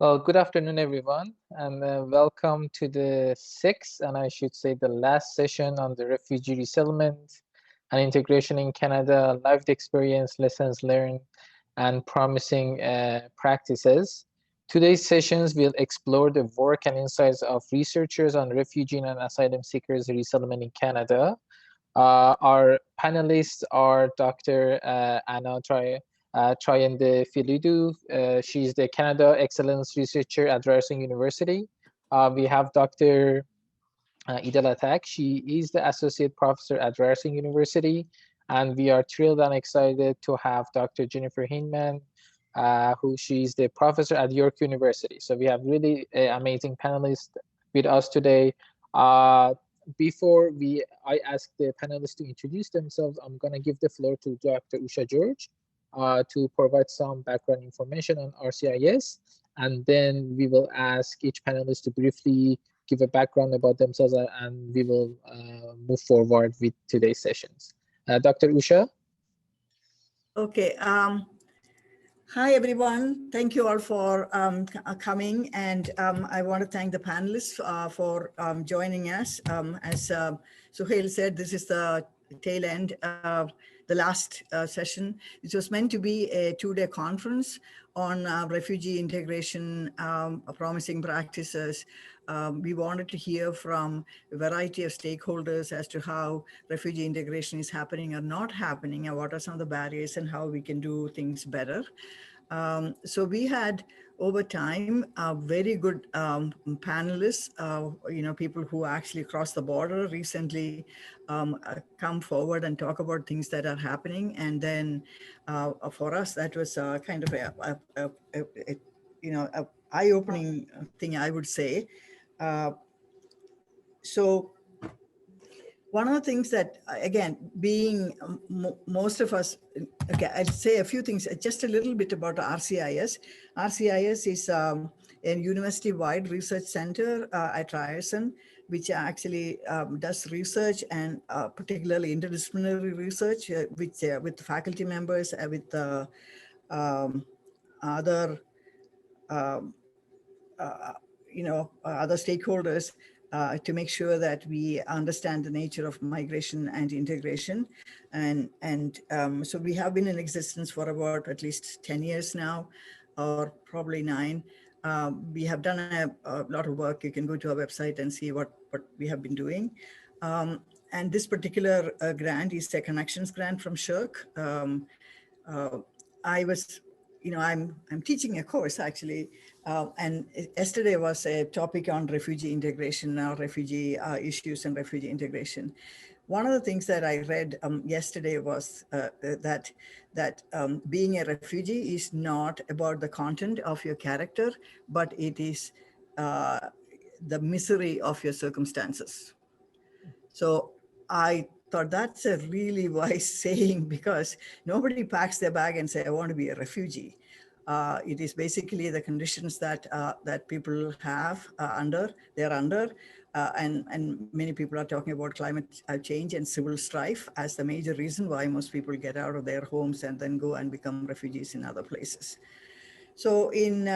Well, good afternoon, everyone, and welcome to the sixth, and I should say the last session on the refugee resettlement and integration in Canada, lived experience, lessons learned, and promising practices. Today's sessions will explore the work and insights of researchers on refugee and asylum seekers resettlement in Canada. Our panelists are Dr. Anna Triandafyllidou. She's the Canada Excellence Researcher at Ryerson University. We have Dr. Idil Atak. She is the Associate Professor at Ryerson University. And we are thrilled and excited to have Dr. Jennifer Hyndman, who she's the Professor at York University. So we have really amazing panelists with us today. Before I ask the panelists to introduce themselves, I'm going to give the floor to Dr. Usha George to provide some background information on RCIS, and then we will ask each panelist to briefly give a background about themselves, and we will move forward with today's sessions. Dr. Usha? Okay. Hi, everyone. Thank you all for coming. And I want to thank the panelists for joining us. As Sohail said, this is the tail end of the last session. It was meant to be a two-day conference on refugee integration, promising practices. We wanted to hear from a variety of stakeholders as to how refugee integration is happening or not happening, and what are some of the barriers and how we can do things better. So we had, over time, very good panelists, people who actually crossed the border recently come forward and talk about things that are happening. And then for us, that was kind of a eye-opening thing, I would say. So one of the things that, again, being most of us, okay, I'll say a few things, just a little bit about RCIS. RCIS is a university-wide research center at Ryerson, which actually does research and particularly interdisciplinary research with faculty members, with other other stakeholders to make sure that we understand the nature of migration and integration. And so we have been in existence for about at least 10 years now, or probably 9. We have done a lot of work. You can go to our website and see what we have been doing. And this particular grant is a connections grant from CERC. I was, I'm teaching a course actually, and yesterday was a topic on refugee integration, refugee issues and refugee integration. One of the things that I read yesterday was that being a refugee is not about the content of your character, but it is the misery of your circumstances. So I thought that's a really wise saying, because nobody packs their bag and say, I want to be a refugee. It is basically the conditions that that people have they're under, and many people are talking about climate change and civil strife as the major reason why most people get out of their homes and then go and become refugees in other places. So in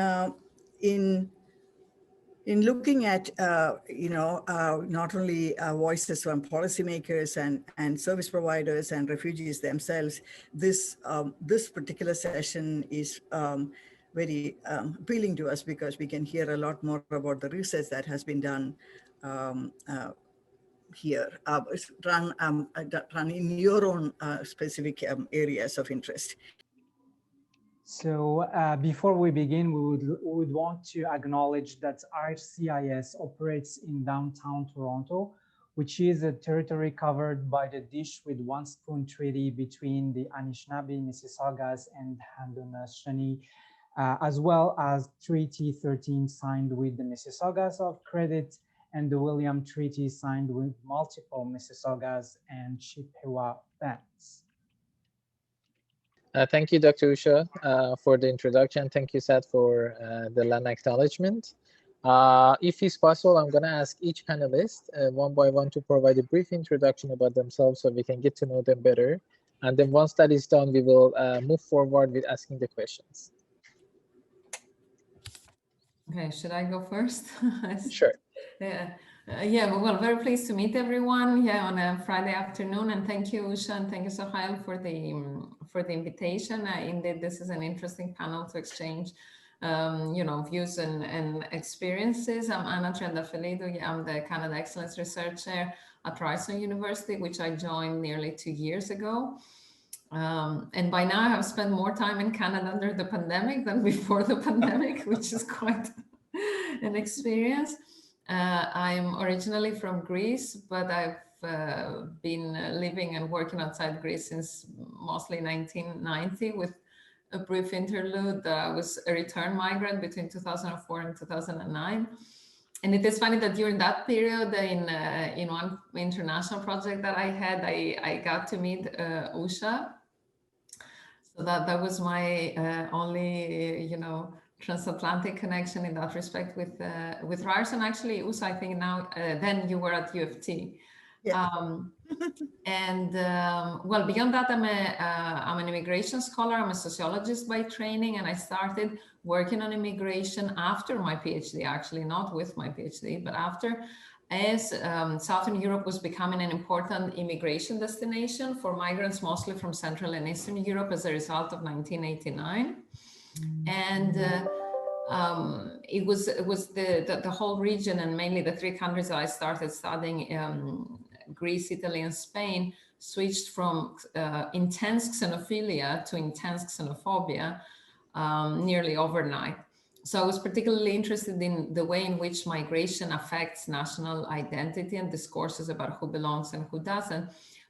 looking at, not only voices from policymakers and service providers and refugees themselves, this particular session is very appealing to us, because we can hear a lot more about the research that has been done here, run in your own specific areas of interest. So before we begin, we would want to acknowledge that RCIS operates in downtown Toronto, which is a territory covered by the Dish with One Spoon Treaty between the Anishinaabe, Mississaugas, and Haudenosaunee, as well as Treaty 13 signed with the Mississaugas of Credit, and the William Treaty signed with multiple Mississaugas and Chippewa bands. Thank you, Dr. Usha, for the introduction. Thank you, Sad, for the land acknowledgement. If it's possible, I'm going to ask each panelist one by one to provide a brief introduction about themselves so we can get to know them better. And then once that is done, we will move forward with asking the questions. Okay, should I go first? Sure. Yeah. Well, very pleased to meet everyone on a Friday afternoon, and thank you, Usha, and thank you, Sohail, for the invitation. Indeed, this is an interesting panel to exchange, views and experiences. I'm Triandafyllidou. I'm the Canada Excellence Researcher at Ryerson University, which I joined nearly 2 years ago. And by now I have spent more time in Canada under the pandemic than before the pandemic, which is quite an experience. I'm originally from Greece, but I've been living and working outside Greece since mostly 1990, with a brief interlude. I was a return migrant between 2004 and 2009. And it is funny that during that period, in one international project that I had, I got to meet Usha. So that was my only, transatlantic connection in that respect with Ryerson. Actually, Usha, I think now, then you were at U of T. Yeah. Well, beyond that, I'm an immigration scholar. I'm a sociologist by training, and I started working on immigration after my PhD, actually, not with my PhD, but after, as Southern Europe was becoming an important immigration destination for migrants, mostly from Central and Eastern Europe, as a result of 1989. And it was the whole region, and mainly the 3 countries that I started studying, Greece, Italy, and Spain, switched from intense xenophilia to intense xenophobia nearly overnight. So I was particularly interested in the way in which migration affects national identity and discourses about who belongs and who doesn't.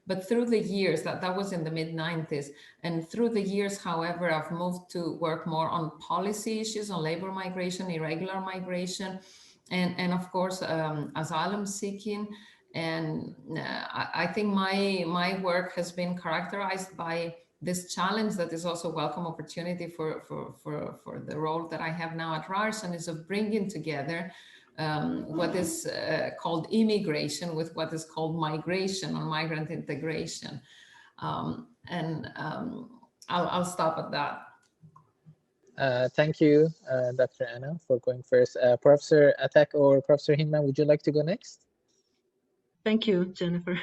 But through the years, that was in the mid-90s, and through the years, however, I've moved to work more on policy issues, on labor migration, irregular migration, and of course, asylum seeking. And I think my work has been characterized by this challenge that is also a welcome opportunity for the role that I have now at Ryerson, is of bringing together what is called immigration with what is called migration or migrant integration. I'll stop at that. Thank you, Dr. Anna, for going first. Professor Atak or Professor Hyndman, would you like to go next? Thank you, Jennifer.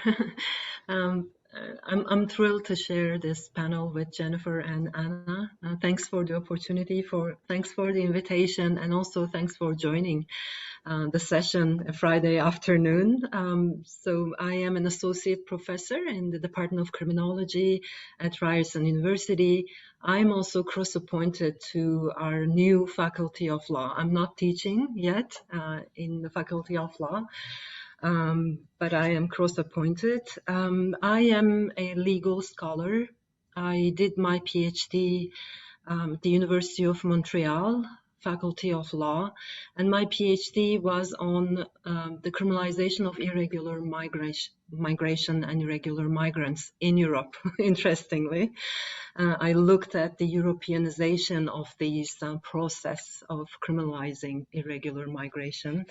I'm thrilled to share this panel with Jennifer and Anna. Thanks for the opportunity, thanks for the invitation, and also thanks for joining the session Friday afternoon. So I am an associate professor in the Department of Criminology at Ryerson University. I'm also cross-appointed to our new Faculty of Law. I'm not teaching yet in the Faculty of Law. But I am cross-appointed. I am a legal scholar. I did my PhD at the University of Montreal, Faculty of Law, and my PhD was on the criminalization of irregular migration and irregular migrants in Europe, interestingly. I looked at the Europeanization of this process of criminalizing irregular migration.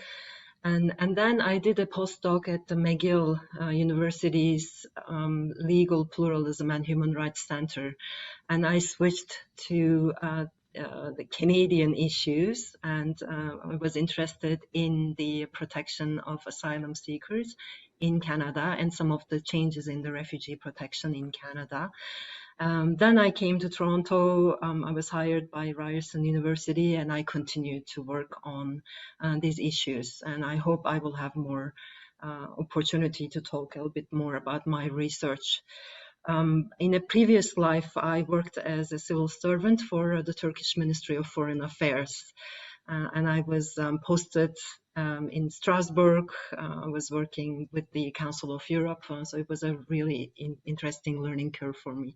And then I did a postdoc at the McGill University's Legal Pluralism and Human Rights Center. And I switched to the Canadian issues, and I was interested in the protection of asylum seekers in Canada and some of the changes in the refugee protection in Canada. Then I came to Toronto. I was hired by Ryerson University, and I continued to work on these issues. And I hope I will have more opportunity to talk a little bit more about my research. In a previous life, I worked as a civil servant for the Turkish Ministry of Foreign Affairs. And I was posted in Strasbourg. I was working with the Council of Europe. So it was a really interesting learning curve for me.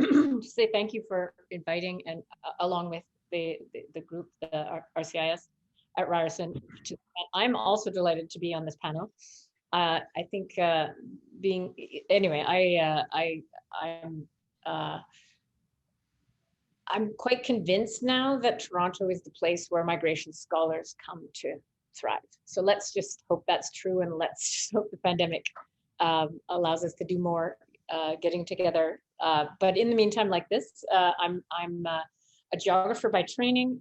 To say thank you for inviting, and along with the group, the RCIS at Ryerson. I'm also delighted to be on this panel. I think I'm quite convinced now that Toronto is the place where migration scholars come to thrive. So let's just hope that's true, and let's just hope the pandemic allows us to do more getting together. But in the meantime, like this, I'm a geographer by training.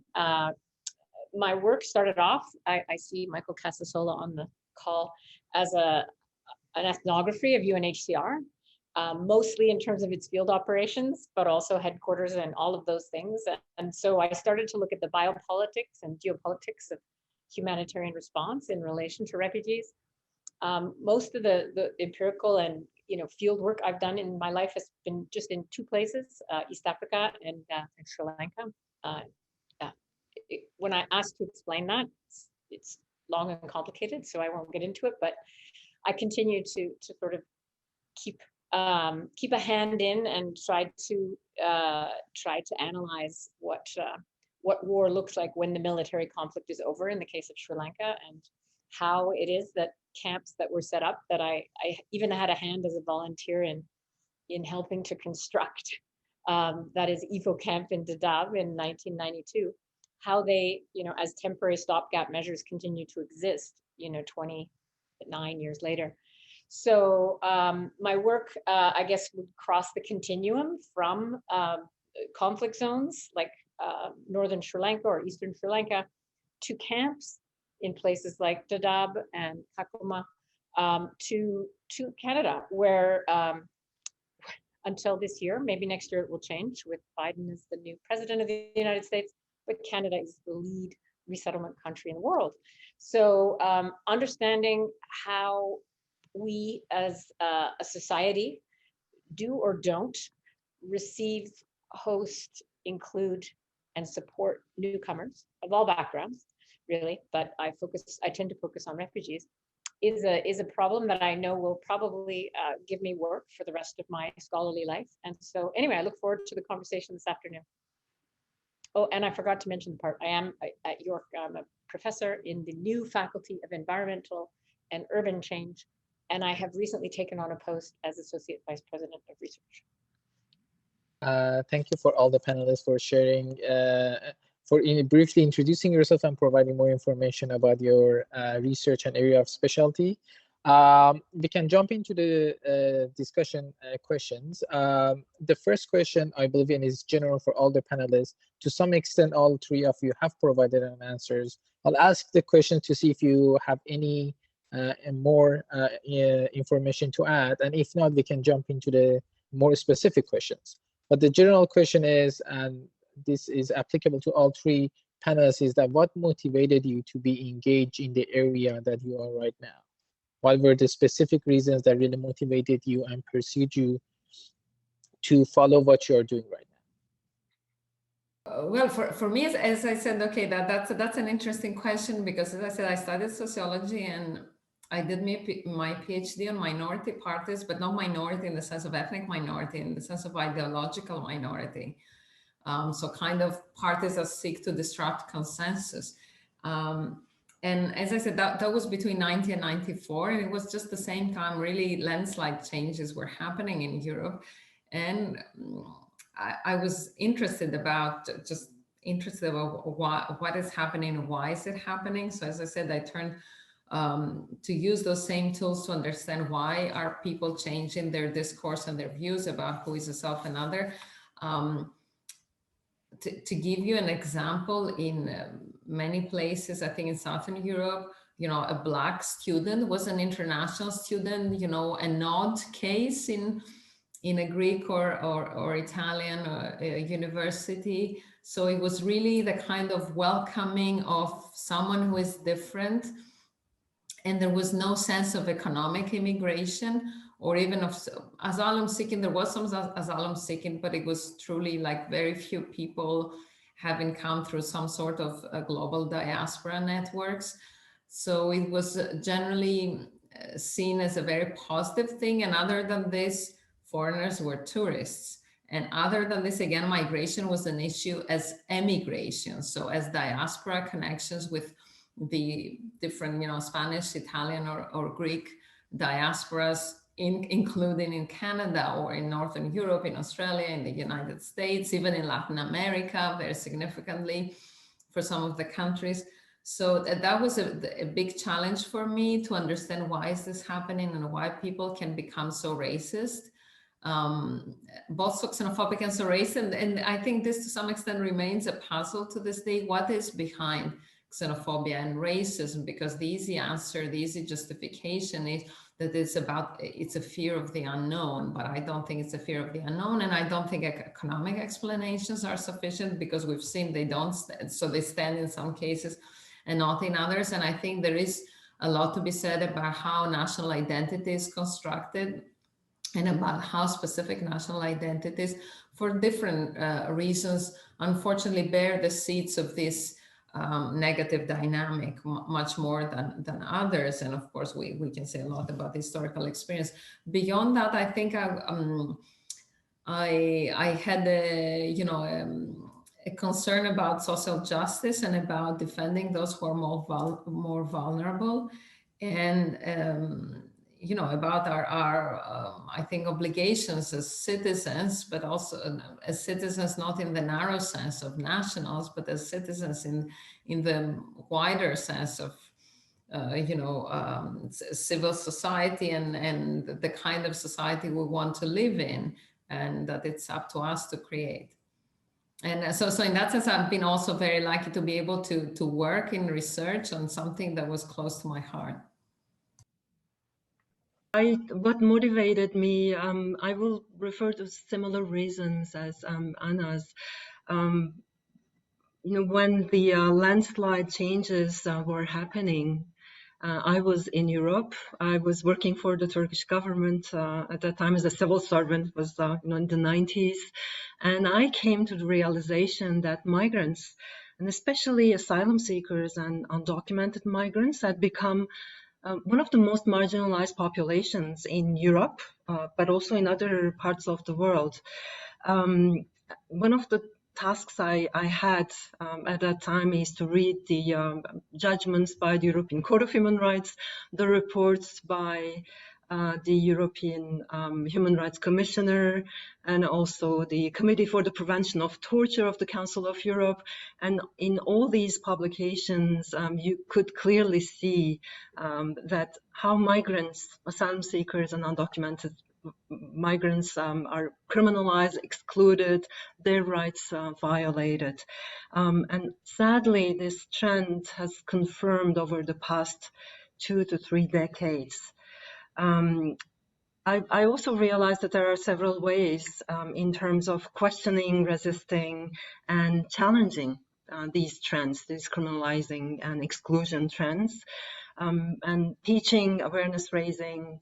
my work started off, I see Michael Casasola on the call, as an ethnography of UNHCR, mostly in terms of its field operations, but also headquarters and all of those things. And so I started to look at the biopolitics and geopolitics of humanitarian response in relation to refugees. Most of the empirical and field work I've done in my life has been just in two places, East Africa and Sri Lanka. When I asked to explain that, it's long and complicated, so I won't get into it, but I continue to sort of keep a hand in and try to analyze what war looks like when the military conflict is over in the case of Sri Lanka, and how it is that camps that were set up that I even had a hand as a volunteer in helping to construct, that is IFO camp in Dadaab in 1992, how they, as temporary stopgap measures continue to exist, 29 years later. So my work, I guess, would cross the continuum from conflict zones like northern Sri Lanka or eastern Sri Lanka to camps in places like Dadaab and Kakuma, to Canada, where until this year, maybe next year it will change with Biden as the new president of the United States, but Canada is the lead resettlement country in the world. So understanding how we as a society do or don't receive, host, include, and support newcomers of all backgrounds, really, but I tend to focus on refugees, is a problem that I know will probably give me work for the rest of my scholarly life. And so anyway, I look forward to the conversation this afternoon. Oh, and I forgot to mention the part, I am at York, I'm a professor in the new Faculty of Environmental and Urban Change, and I have recently taken on a post as Associate Vice President of Research. Thank you for all the panelists for sharing, for briefly introducing yourself and providing more information about your research and area of specialty. We can jump into the discussion questions. The first question, I believe, is general for all the panelists. To some extent, all three of you have provided answers. I'll ask the question to see if you have any more information to add, and if not, we can jump into the more specific questions. But the general question is, and this is applicable to all three panelists, is that what motivated you to be engaged in the area that you are right now? What were the specific reasons that really motivated you and pursued you to follow what you're doing right now? Well, for me, as I said, okay, that's an interesting question, because as I said, I studied sociology and I did my PhD on minority parties, but not minority in the sense of ethnic minority, in the sense of ideological minority. So kind of parties that seek to disrupt consensus. And as I said, that was between 90 and 94, and it was just the same time really landslide changes were happening in Europe. And I was interested about what is happening and why is it happening. So as I said, I turned to use those same tools to understand why are people changing their discourse and their views about who is a self and other. To give you an example, in many places, I think in Southern Europe, a Black student was an international student, an odd case in a Greek or Italian university. So it was really the kind of welcoming of someone who is different. And there was no sense of economic immigration or even of asylum seeking. There was some asylum seeking, but it was truly like very few people having come through some sort of global diaspora networks. So it was generally seen as a very positive thing. And other than this, foreigners were tourists. And other than this, again, migration was an issue as emigration. So as diaspora connections with the different, Spanish, Italian, or Greek diasporas, including in Canada or in Northern Europe, in Australia, in the United States, even in Latin America, very significantly for some of the countries. So that was a big challenge for me to understand why is this happening and why people can become so racist, both so xenophobic and so racist. And I think this to some extent remains a puzzle to this day. What is behind xenophobia and racism, because the easy answer, the easy justification is that it's a fear of the unknown, but I don't think it's a fear of the unknown, and I don't think economic explanations are sufficient, because we've seen they don't, so they stand in some cases and not in others. And I think there is a lot to be said about how national identity is constructed, and about how specific national identities, for different reasons, unfortunately bear the seeds of this negative dynamic much more than others. And of course, we can say a lot about the historical experience. Beyond that, I think I had a concern about social justice and about defending those who are more vulnerable, and about our I think obligations as citizens, but also as citizens not in the narrow sense of nationals, but as citizens in the wider sense of civil society and the kind of society we want to live in, and that it's up to us to create. And so in that sense, I've been also very lucky to be able to work in research on something that was close to my heart. What motivated me, I will refer to similar reasons as Anna's. When the landslide changes were happening, I was in Europe. I was working for the Turkish government at that time as a civil servant, was in the 90s. And I came to the realization that migrants, and especially asylum seekers and undocumented migrants, had become one of the most marginalized populations in Europe, but also in other parts of the world. One of the tasks I had at that time is to read the judgments by the European Court of Human Rights, the reports by the European Human Rights Commissioner, and also the Committee for the Prevention of Torture of the Council of Europe. And in all these publications, you could clearly see that how migrants, asylum seekers, and undocumented migrants are criminalized, excluded, their rights violated. And sadly, this trend has confirmed over the past 2 to 3 decades. I also realized that there are several ways in terms of questioning, resisting, and challenging these trends, these criminalizing and exclusion trends. And teaching, awareness raising,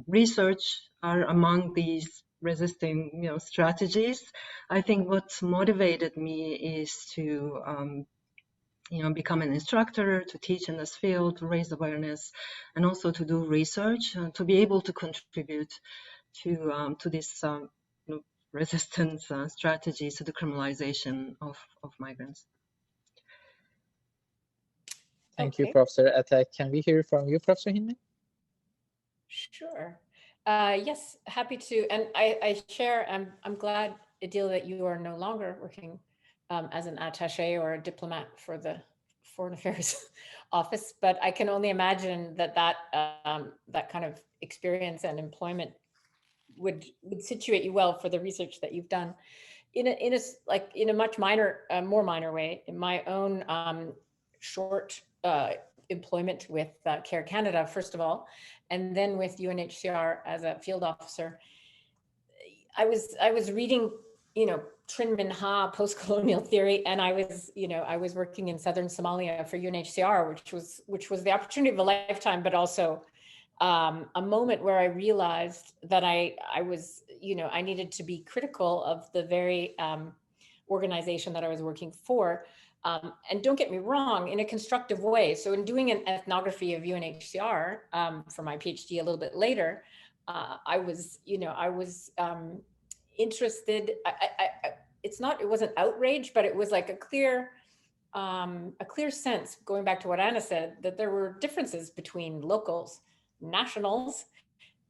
research are among these resisting strategies. I think what motivated me is to become an instructor, to teach in this field, to raise awareness, and also to do research, to be able to contribute to this resistance strategies to the criminalization of migrants. Thank you, Professor Atak. Can we hear from you, Professor Hyndman? Sure. Yes, happy to. And I share, I'm glad, Idil, that you are no longer working as an attaché or a diplomat for the Foreign Affairs Office, but I can only imagine that kind of experience and employment would situate you well for the research that you've done. In a much more minor way, in my own short employment with CARE Canada, first of all, and then with UNHCR as a field officer, I was reading, Trin Ha, post-colonial theory, and I was working in southern Somalia for UNHCR, which was the opportunity of a lifetime, but also a moment where I realized that I was, I needed to be critical of the very organization that I was working for. And don't get me wrong, in a constructive way. So in doing an ethnography of UNHCR for my PhD a little bit later, I was interested. It wasn't outrage, but it was like a clear sense, going back to what Anna said, that there were differences between locals, nationals,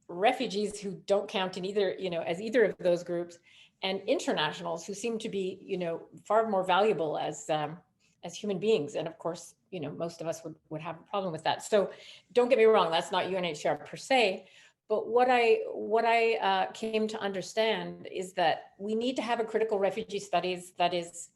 refugees who don't count in either, as either of those groups, and internationals who seem to be, far more valuable as human beings. And of course, most of us would have a problem with that. So don't get me wrong, that's not UNHCR per se. But what I came to understand is that we need to have a critical refugee studies that is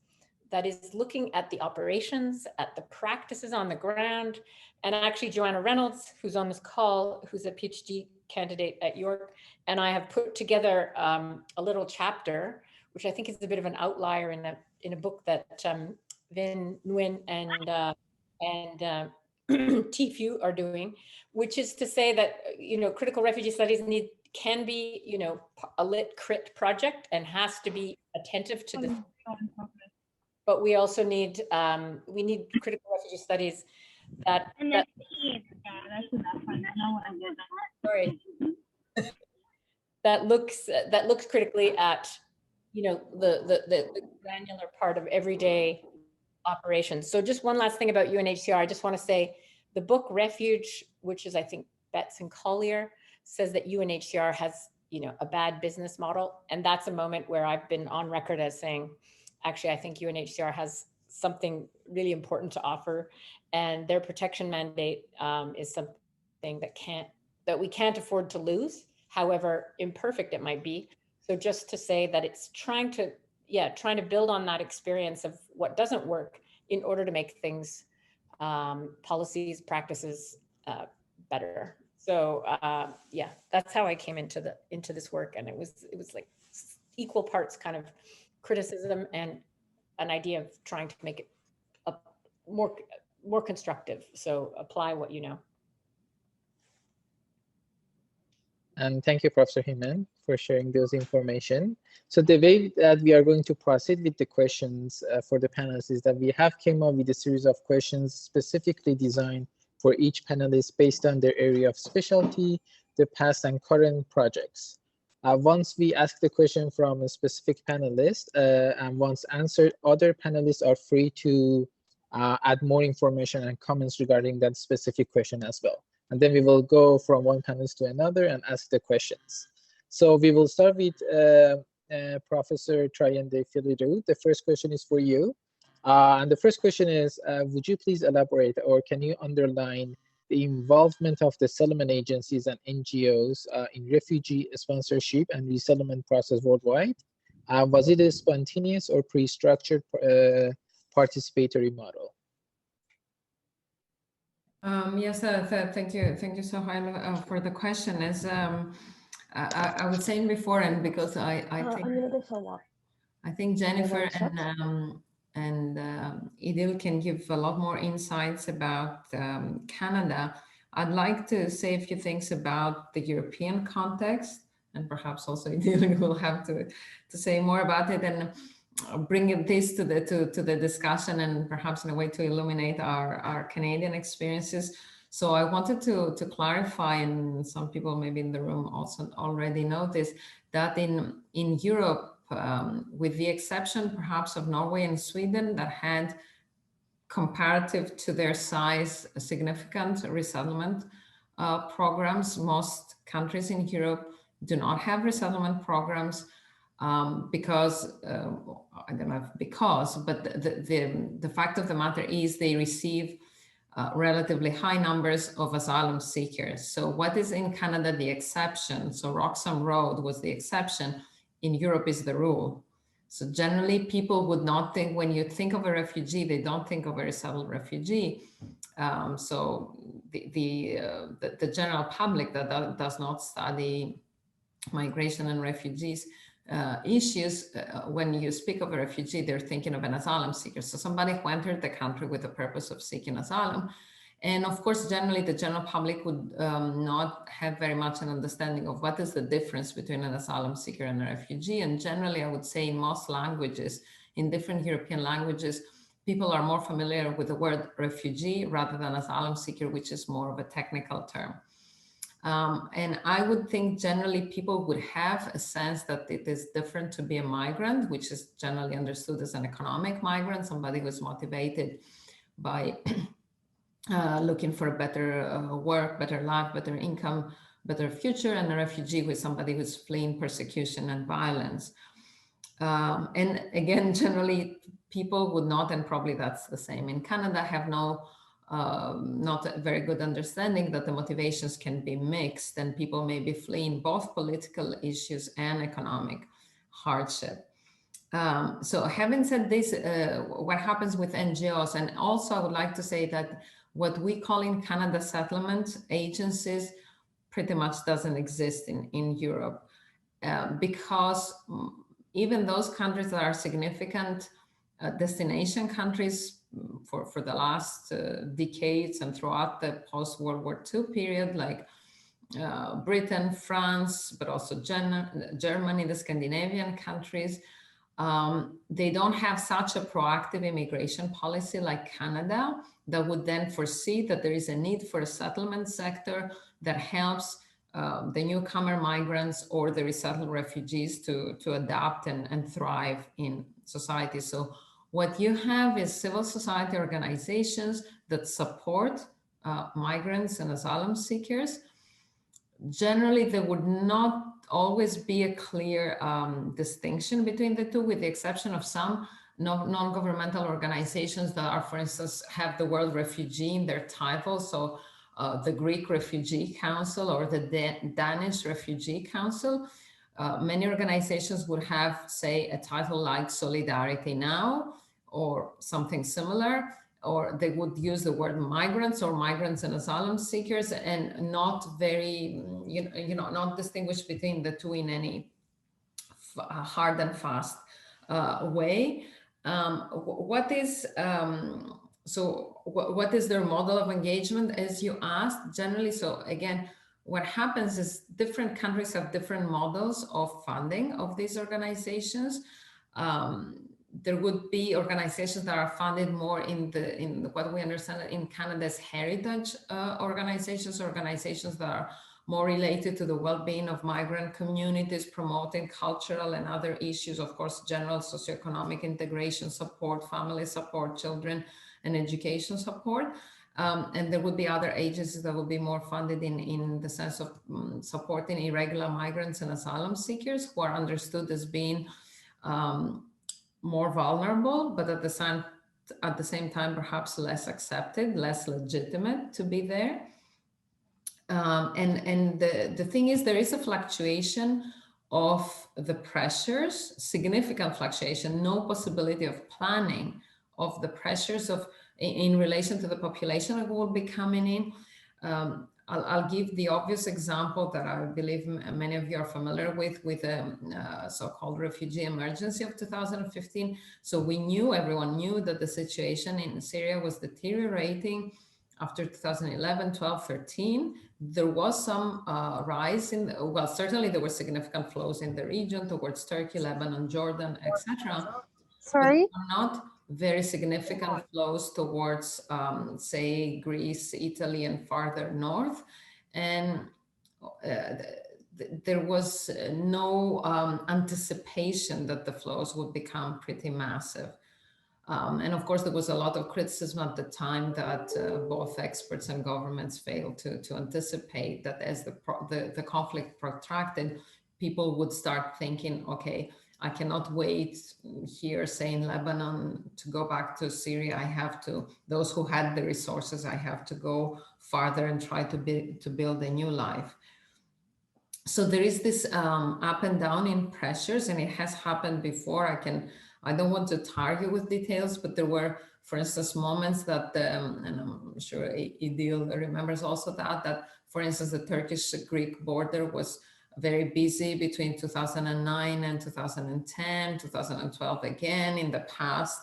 that is looking at the operations, at the practices on the ground. And actually Joanna Reynolds, who's on this call, who's a PhD candidate at York, and I have put together a little chapter, which I think is a bit of an outlier in a book that Vin Nguyen and Tifu are doing, which is to say that, critical refugee studies can be, a lit crit project and has to be attentive to the, but we also need, critical refugee studies that that looks critically at, the granular part of everyday operations. So just one last thing about UNHCR, I just want to say the book Refuge, which is I think Betts and Collier, says that UNHCR has, a bad business model. And that's a moment where I've been on record as saying, actually, I think UNHCR has something really important to offer, and their protection mandate is something that we can't afford to lose, however imperfect it might be. So just to say that it's trying to build on that experience of what doesn't work in order to make things, policies, practices better. So yeah, that's how I came into this work, and it was like equal parts kind of criticism and an idea of trying to make it more constructive. So apply what you know. And thank you, Professor Hyndman, for sharing those information. So the way that we are going to proceed with the questions for the panelists is that we have came up with a series of questions specifically designed for each panelist based on their area of specialty, the past and current projects. Once we ask the question from a specific panelist and once answered, other panelists are free to add more information and comments regarding that specific question as well. And then we will go from one panelist to another and ask the questions. So we will start with Professor Triandafyllidou. The first question is for you. And the first question is, would you please elaborate, or can you underline the involvement of the settlement agencies and NGOs in refugee sponsorship and resettlement process worldwide? Was it a spontaneous or pre-structured participatory model? Yes, thank you, Sohail, for the question. As I was saying before, and because I think Jennifer and Idil can give a lot more insights about Canada. I'd like to say a few things about the European context, and perhaps also Idil will have to say more about it, and bring this to the discussion, and perhaps in a way to illuminate our Canadian experiences. So I wanted to clarify, and some people maybe in the room also already know this, that in Europe, with the exception perhaps of Norway and Sweden, that had, comparative to their size, significant resettlement programs, most countries in Europe do not have resettlement programs. Because I don't know if because, but the fact of the matter is they receive relatively high numbers of asylum seekers. So what is in Canada the exception? So Roxham Road was the exception. In Europe is the rule. So generally people would not think, when you think of a refugee, they don't think of a resettled refugee. So the general public that does not study migration and refugees issues, when you speak of a refugee, they're thinking of an asylum seeker. So somebody who entered the country with the purpose of seeking asylum. And of course, generally the general public would not have very much an understanding of what is the difference between an asylum seeker and a refugee. And generally, I would say in most languages, in different European languages, people are more familiar with the word refugee rather than asylum seeker, which is more of a technical term. And I would think generally people would have a sense that it is different to be a migrant, which is generally understood as an economic migrant, somebody who's motivated by looking for a better work, better life, better income, better future, and a refugee who is somebody who's fleeing persecution and violence. And again, generally people would not, and probably that's the same in Canada, have not a very good understanding that the motivations can be mixed, and people may be fleeing both political issues and economic hardship. So having said this, what happens with NGOs, and also I would like to say that what we call in Canada settlement agencies pretty much doesn't exist in Europe, because even those countries that are significant destination countries for the last decades and throughout the post-World War II period, like Britain, France, but also Germany, the Scandinavian countries, they don't have such a proactive immigration policy like Canada that would then foresee that there is a need for a settlement sector that helps the newcomer migrants or the resettled refugees to adapt and thrive in society. So what you have is civil society organizations that support migrants and asylum seekers. Generally, there would not always be a clear distinction between the two, with the exception of some non-governmental organizations that are, for instance, have the word refugee in their title. So the Greek Refugee Council or the Danish Refugee Council. Many organizations would have, say, a title like Solidarity Now or something similar, or they would use the word migrants or migrants and asylum seekers, and not very, not distinguish between the two in any hard and fast way. What is their model of engagement, as you asked, generally? So again, what happens is different countries have different models of funding of these organizations. There would be organizations that are funded more in what we understand in Canada's heritage organizations that are more related to the well-being of migrant communities, promoting cultural and other issues, of course, general socioeconomic integration support, family support, children and education support. And there would be other agencies that would be more funded in the sense of supporting irregular migrants and asylum seekers who are understood as being more vulnerable, but at the same time, perhaps less accepted, less legitimate to be there. And the thing is, there is a fluctuation of the pressures, significant fluctuation, no possibility of planning of the pressures in relation to the population that will be coming in. I'll give the obvious example that I believe many of you are familiar with the so-called refugee emergency of 2015. So everyone knew that the situation in Syria was deteriorating after 2011, 12, 13. There was some rise well, certainly there were significant flows in the region towards Turkey, Lebanon, Jordan, etc. Sorry? Not very significant flows towards, say, Greece, Italy, and farther north. And there was no anticipation that the flows would become pretty massive. And of course, there was a lot of criticism at the time that both experts and governments failed to anticipate that as the conflict protracted, people would start thinking, okay, I cannot wait here, say in Lebanon, to go back to Syria. I have to, those who had the resources, I have to go farther and try to build a new life. So there is this up and down in pressures, and it has happened before. I don't want to tar you with details, but there were, for instance, moments that, and I'm sure Idil remembers also that, for instance, the Turkish-Greek border was very busy between 2009 and 2010, 2012 again in the past.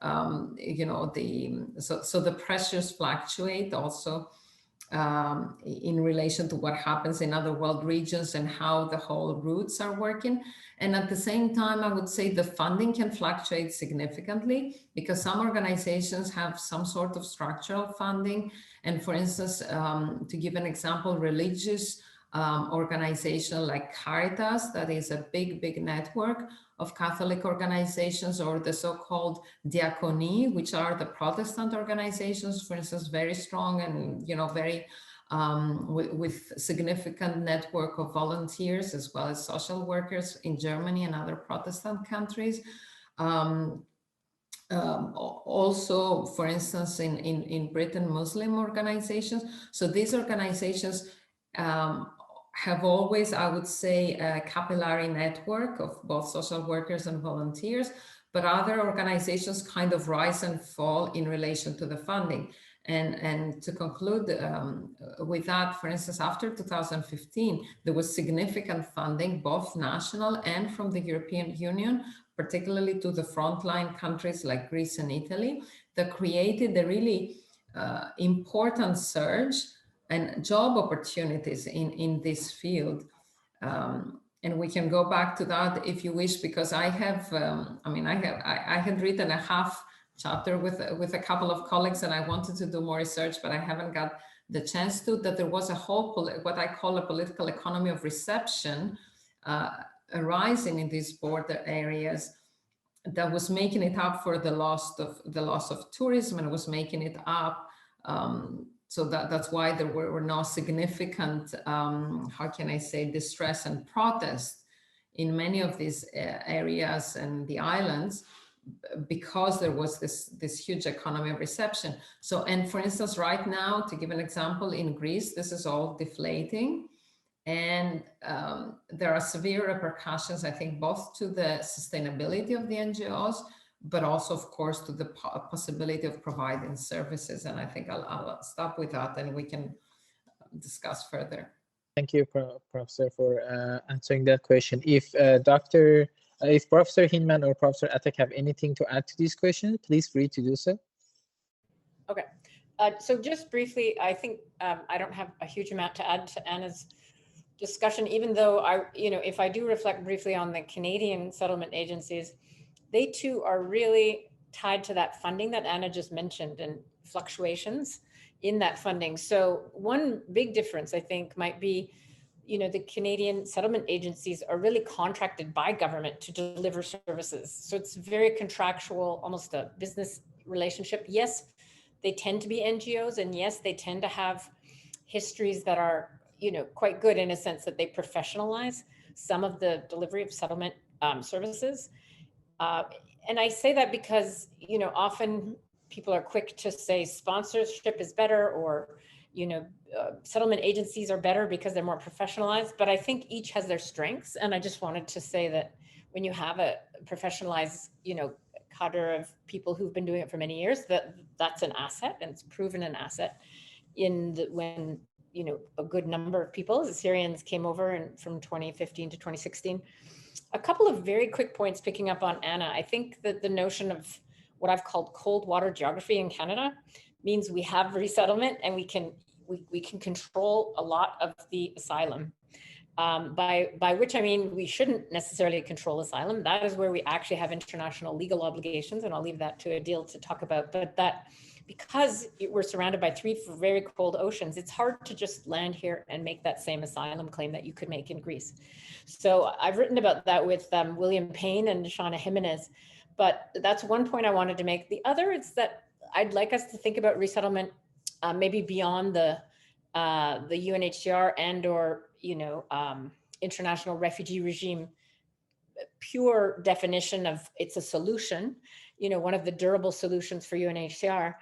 So the pressures fluctuate also in relation to what happens in other world regions and how the whole routes are working. And at the same time, I would say the funding can fluctuate significantly because some organizations have some sort of structural funding. And for instance, to give an example, religious organization like Caritas, that is a big network of Catholic organizations, or the so-called diaconie, which are the Protestant organizations, for instance, very strong and very with significant network of volunteers as well as social workers in Germany and other Protestant countries. Also, for instance, in Britain, Muslim organizations. So these organizations have always, I would say, a capillary network of both social workers and volunteers, but other organizations kind of rise and fall in relation to the funding. And to conclude with that, for instance, after 2015, there was significant funding, both national and from the European Union, particularly to the frontline countries like Greece and Italy, that created a really important surge and job opportunities in this field. And we can go back to that if you wish, because I have, I had written a half chapter with a couple of colleagues, and I wanted to do more research, but I haven't got the chance to, that there was a whole, what I call a political economy of reception arising in these border areas that was making it up for the loss of tourism, and was making it up. So that's why there were no significant, how can I say, distress and protest in many of these areas and the islands, because there was this huge economy of reception. So, and for instance, right now, to give an example, in Greece, this is all deflating. And there are severe repercussions, I think, both to the sustainability of the NGOs, but also, of course, to the possibility of providing services. And I think I'll stop with that, and we can discuss further. Thank you, Professor, for answering that question. If Professor Hyndman or Professor Atak have anything to add to this question, please free to do so. Okay, so just briefly, I think I don't have a huge amount to add to Anna's discussion, even though if I do reflect briefly on the Canadian settlement agencies, they too are really tied to that funding that Anna just mentioned and fluctuations in that funding. So one big difference, I think, might be, the Canadian settlement agencies are really contracted by government to deliver services. So it's very contractual, almost a business relationship. Yes, they tend to be NGOs, and yes, they tend to have histories that are, quite good in a sense that they professionalize some of the delivery of settlement services. And I say that because, often people are quick to say sponsorship is better, or, settlement agencies are better because they're more professionalized, but I think each has their strengths. And I just wanted to say that when you have a professionalized, cadre of people who've been doing it for many years, that's an asset, and it's proven an asset when a good number of people, the Syrians, came over from 2015 to 2016. A couple of very quick points picking up on Anna. I think that the notion of what I've called cold water geography in Canada means we have resettlement, and we can control a lot of the asylum. By which I mean we shouldn't necessarily control asylum. That is where we actually have international legal obligations, and I'll leave that to Idil to talk about. But that, because we're surrounded by 3 very cold oceans, it's hard to just land here and make that same asylum claim that you could make in Greece. So I've written about that with William Payne and Shauna Jimenez, but that's one point I wanted to make. The other is that I'd like us to think about resettlement maybe beyond the UNHCR and or international refugee regime pure definition of it's a solution, one of the durable solutions for UNHCR.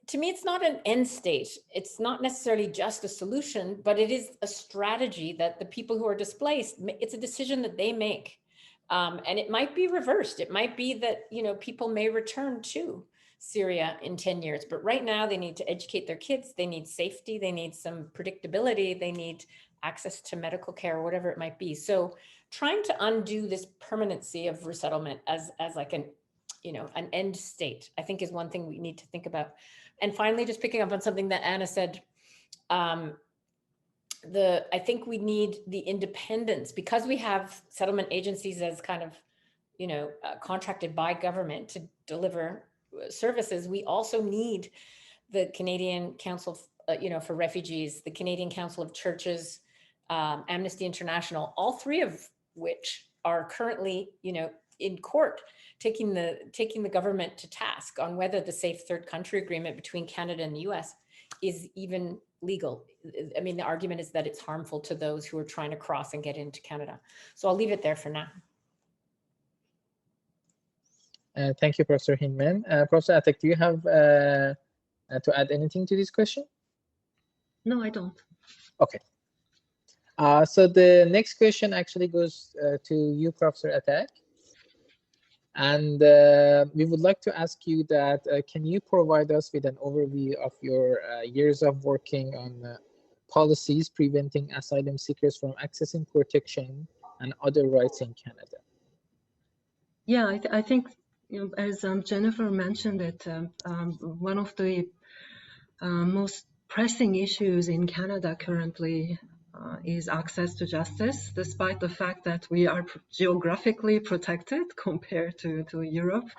To me, it's not an end state. It's not necessarily just a solution, but it is a strategy that the people who are displaced, it's a decision that they make. And it might be reversed. It might be that, people may return to Syria in 10 years, but right now they need to educate their kids. They need safety. They need some predictability. They need access to medical care, or whatever it might be. So trying to undo this permanency of resettlement as like an end state, I think is one thing we need to think about. And finally, just picking up on something that Anna said, I think we need the independence, because we have settlement agencies as kind of, contracted by government to deliver services. We also need the Canadian Council, for Refugees, the Canadian Council of Churches, Amnesty International, all 3 of which are currently, in court, taking the government to task on whether the Safe Third Country Agreement between Canada and the US is even legal. I mean, the argument is that it's harmful to those who are trying to cross and get into Canada. So I'll leave it there for now. Thank you, Professor Hyndman. Professor Atak, do you have to add anything to this question? No, I don't. Okay. So the next question actually goes to you, Professor Atak. And we would like to ask you that, can you provide us with an overview of your years of working on policies preventing asylum seekers from accessing protection and other rights in Canada? Yeah, I think, as Jennifer mentioned it, one of the most pressing issues in Canada currently is access to justice, despite the fact that we are geographically protected compared to Europe.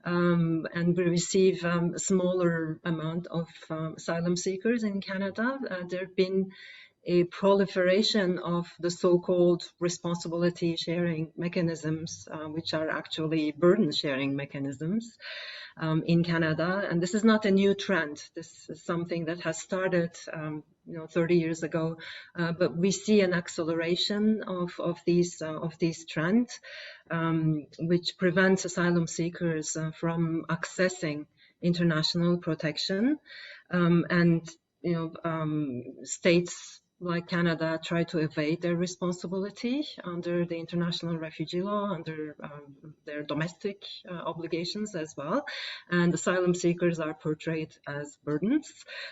And we receive a smaller amount of asylum seekers in Canada. There have been a proliferation of the so-called responsibility sharing mechanisms, which are actually burden sharing mechanisms in Canada. And this is not a new trend. This is something that has started 30 years ago, but we see an acceleration of these trends, which prevents asylum seekers from accessing international protection. And states like Canada try to evade their responsibility under the international refugee law, under their domestic obligations as well. And asylum seekers are portrayed as burdens,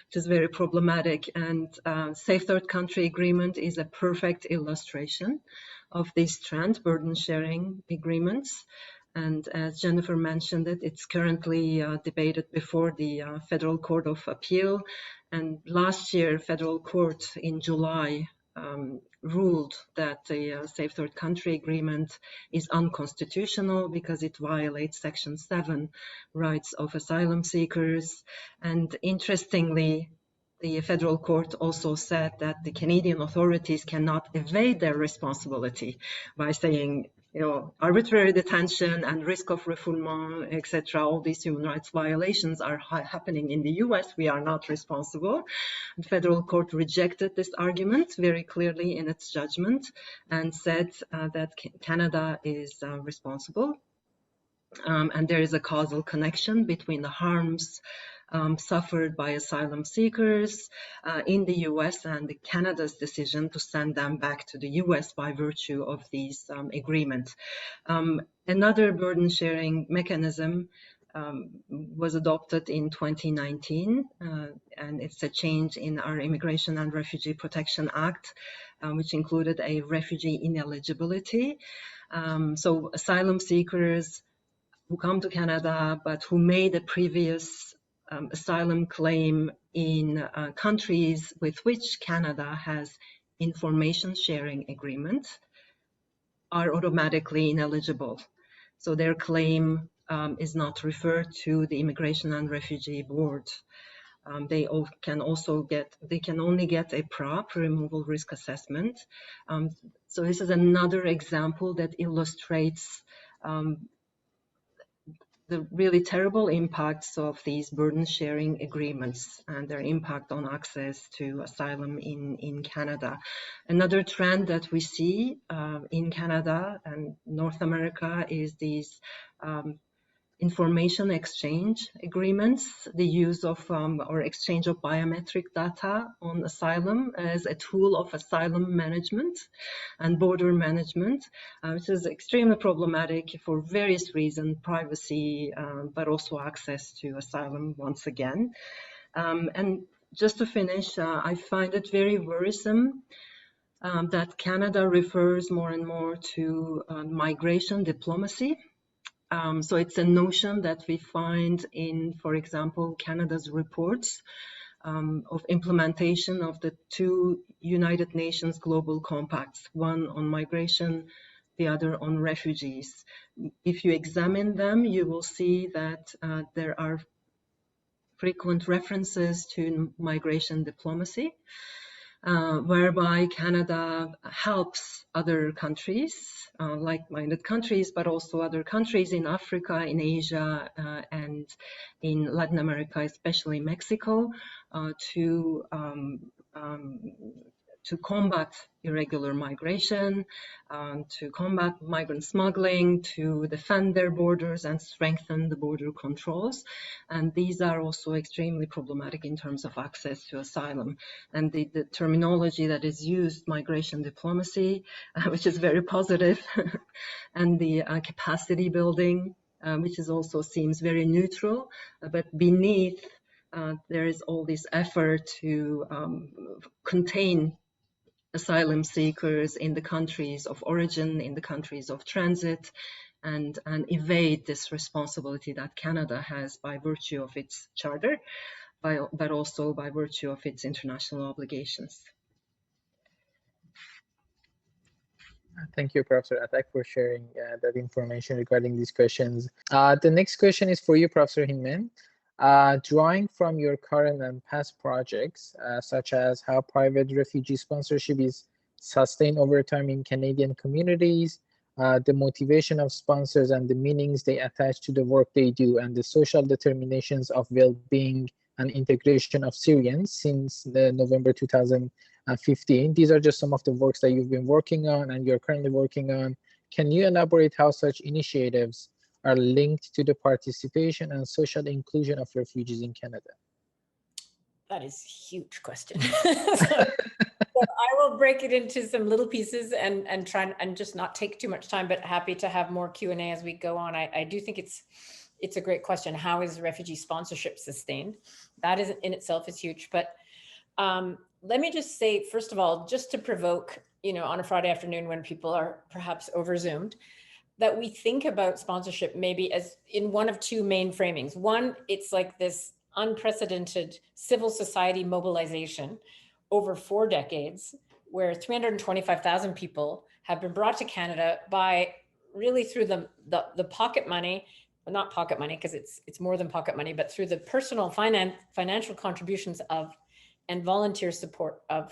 which is very problematic. And Safe Third Country Agreement is a perfect illustration of this trend, burden sharing agreements. And as Jennifer mentioned it's currently debated before the Federal Court of Appeal. And last year, Federal Court in July ruled that the Safe Third Country Agreement is unconstitutional because it violates Section 7 rights of asylum seekers. And interestingly, the Federal Court also said that the Canadian authorities cannot evade their responsibility by saying, arbitrary detention and risk of refoulement, etc., all these human rights violations are happening in the US. We are not responsible. The Federal Court rejected this argument very clearly in its judgment and said that Canada is responsible. And there is a causal connection between the harms suffered by asylum seekers in the US and Canada's decision to send them back to the US by virtue of these agreements. Another burden sharing mechanism was adopted in 2019, and it's a change in our Immigration and Refugee Protection Act, which included a refugee ineligibility. So asylum seekers who come to Canada but who made a previous asylum claim in countries with which Canada has information sharing agreements are automatically ineligible. So their claim is not referred to the Immigration and Refugee Board. They can only get a PRA, pre-removal risk assessment. So this is another example that illustrates the really terrible impacts of these burden sharing agreements and their impact on access to asylum in Canada. Another trend that we see in Canada and North America is these information exchange agreements, the use of or exchange of biometric data on asylum as a tool of asylum management and border management, which is extremely problematic for various reasons, privacy, but also access to asylum once again. And just to finish, I find it very worrisome that Canada refers more and more to migration diplomacy. So it's a notion that we find in, for example, Canada's reports of implementation of the two United Nations Global Compacts, one on migration, the other on refugees. If you examine them, you will see that there are frequent references to migration diplomacy, whereby Canada helps other countries, like-minded countries, but also other countries in Africa, in Asia, and in Latin America, especially Mexico, to to combat irregular migration, to combat migrant smuggling, to defend their borders and strengthen the border controls. And these are also extremely problematic in terms of access to asylum. And the terminology that is used, migration diplomacy, which is very positive, and the capacity building, which is also seems very neutral, but beneath there is all this effort to contain asylum seekers in the countries of origin, in the countries of transit, and evade this responsibility that Canada has by virtue of its charter, but also by virtue of its international obligations. Thank you, Professor Atak, for sharing that information regarding these questions. The next question is for you, Professor Hyndman. Drawing from your current and past projects, such as how private refugee sponsorship is sustained over time in Canadian communities, the motivation of sponsors and the meanings they attach to the work they do, and the social determinations of well-being and integration of Syrians since November 2015. These are just some of the works that you've been working on and you're currently working on. Can you elaborate how such initiatives are linked to the participation and social inclusion of refugees in Canada? That is a huge question. So I will break it into some little pieces and try and just not take too much time, but happy to have more Q&A as we go on. I do think it's a great question. How is refugee sponsorship sustained? That is in itself is huge. But let me just say, first of all, just to provoke, on a Friday afternoon when people are perhaps over-Zoomed, that we think about sponsorship maybe as in one of two main framings. One, it's like this unprecedented civil society mobilization over 4 decades, where 325,000 people have been brought to Canada by really through the pocket money, well, not pocket money because it's more than pocket money, but through the personal financial contributions of and volunteer support of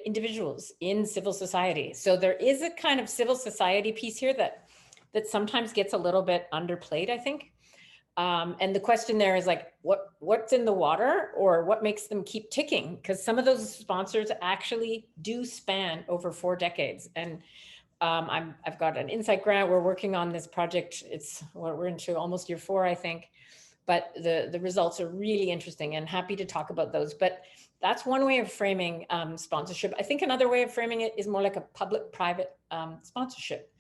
individuals in civil society. So there is a kind of civil society piece here that sometimes gets a little bit underplayed, I think. And the question there is like, what's in the water, or what makes them keep ticking? Because some of those sponsors actually do span over 4 decades. And I've got an Insight grant. We're working on this project. We're into almost year 4, I think. But the results are really interesting, and happy to talk about those. But that's one way of framing sponsorship. I think another way of framing it is more like a public-private sponsorship.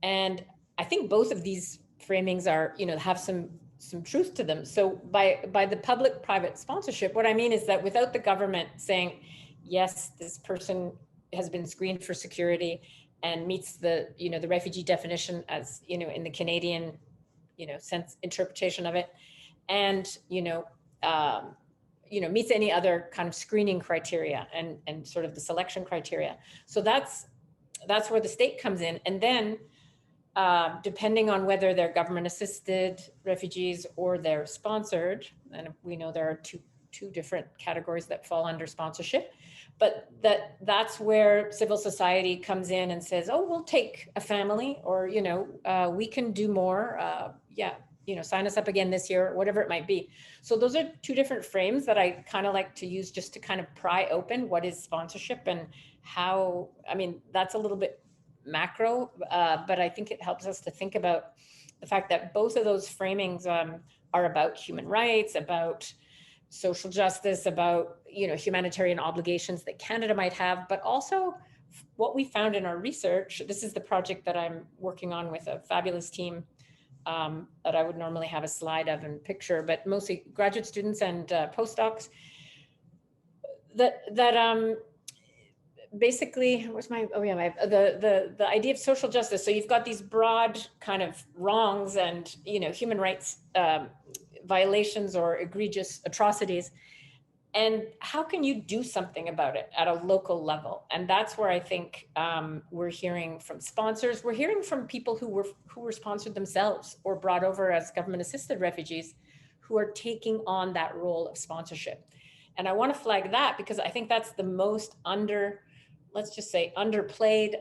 And I think both of these framings are, have some truth to them. So by the public-private sponsorship, what I mean is that without the government saying, yes, this person has been screened for security and meets the, the refugee definition as, in the Canadian, sense interpretation of it, and, meets any other kind of screening criteria and sort of the selection criteria. So that's where the state comes in. And then depending on whether they're government assisted refugees or they're sponsored, and we know there are two different categories that fall under sponsorship, but that's where civil society comes in and says, oh, we'll take a family, or, we can do more. Sign us up again this year, whatever it might be. So those are 2 different frames that I kind of like to use just to kind of pry open what is sponsorship and how, that's a little bit macro, but I think it helps us to think about the fact that both of those framings are about human rights, about social justice, about, humanitarian obligations that Canada might have, but also what we found in our research. This is the project that I'm working on with a fabulous team that I would normally have a slide of and picture, but mostly graduate students and postdocs that basically, the idea of social justice. So you've got these broad kind of wrongs and, human rights violations or egregious atrocities. And how can you do something about it at a local level? And that's where I think we're hearing from sponsors. We're hearing from people who were sponsored themselves or brought over as government-assisted refugees who are taking on that role of sponsorship. And I want to flag that because I think that's the most underplayed,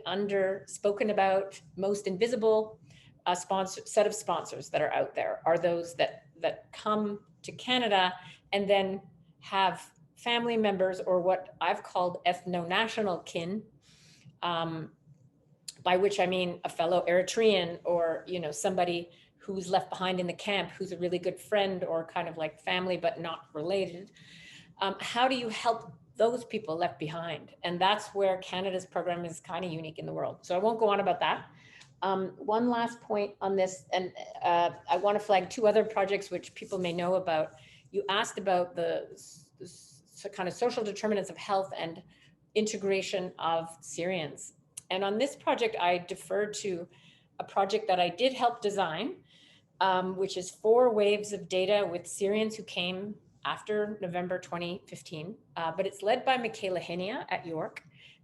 underspoken about, most invisible set of sponsors that are out there are those that come to Canada and then have family members, or what I've called ethno-national kin, by which I mean a fellow Eritrean, or, you know, somebody who's left behind in the camp, who's a really good friend or kind of like family, but not related. How do you help those people left behind? And that's where Canada's program is kind of unique in the world. So I won't go on about that. One last point on this, and I want to flag two other projects which people may know about. You asked about the kind of social determinants of health and integration of Syrians. And on this project, I deferred to a project that I did help design, which is 4 waves of data with Syrians who came after November 2015. But it's led by Michaela Hyndman at York.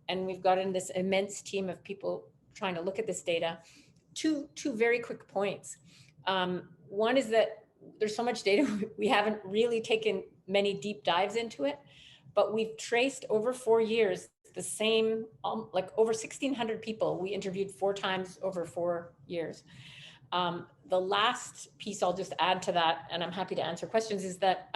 And we've got in this immense team of people trying to look at this data. Two very quick points. One is that there's so much data, we haven't really taken many deep dives into it, but we've traced over 4 years the same, like over 1,600 people we interviewed 4 times over 4 years. The last piece I'll just add to that, and I'm happy to answer questions, is that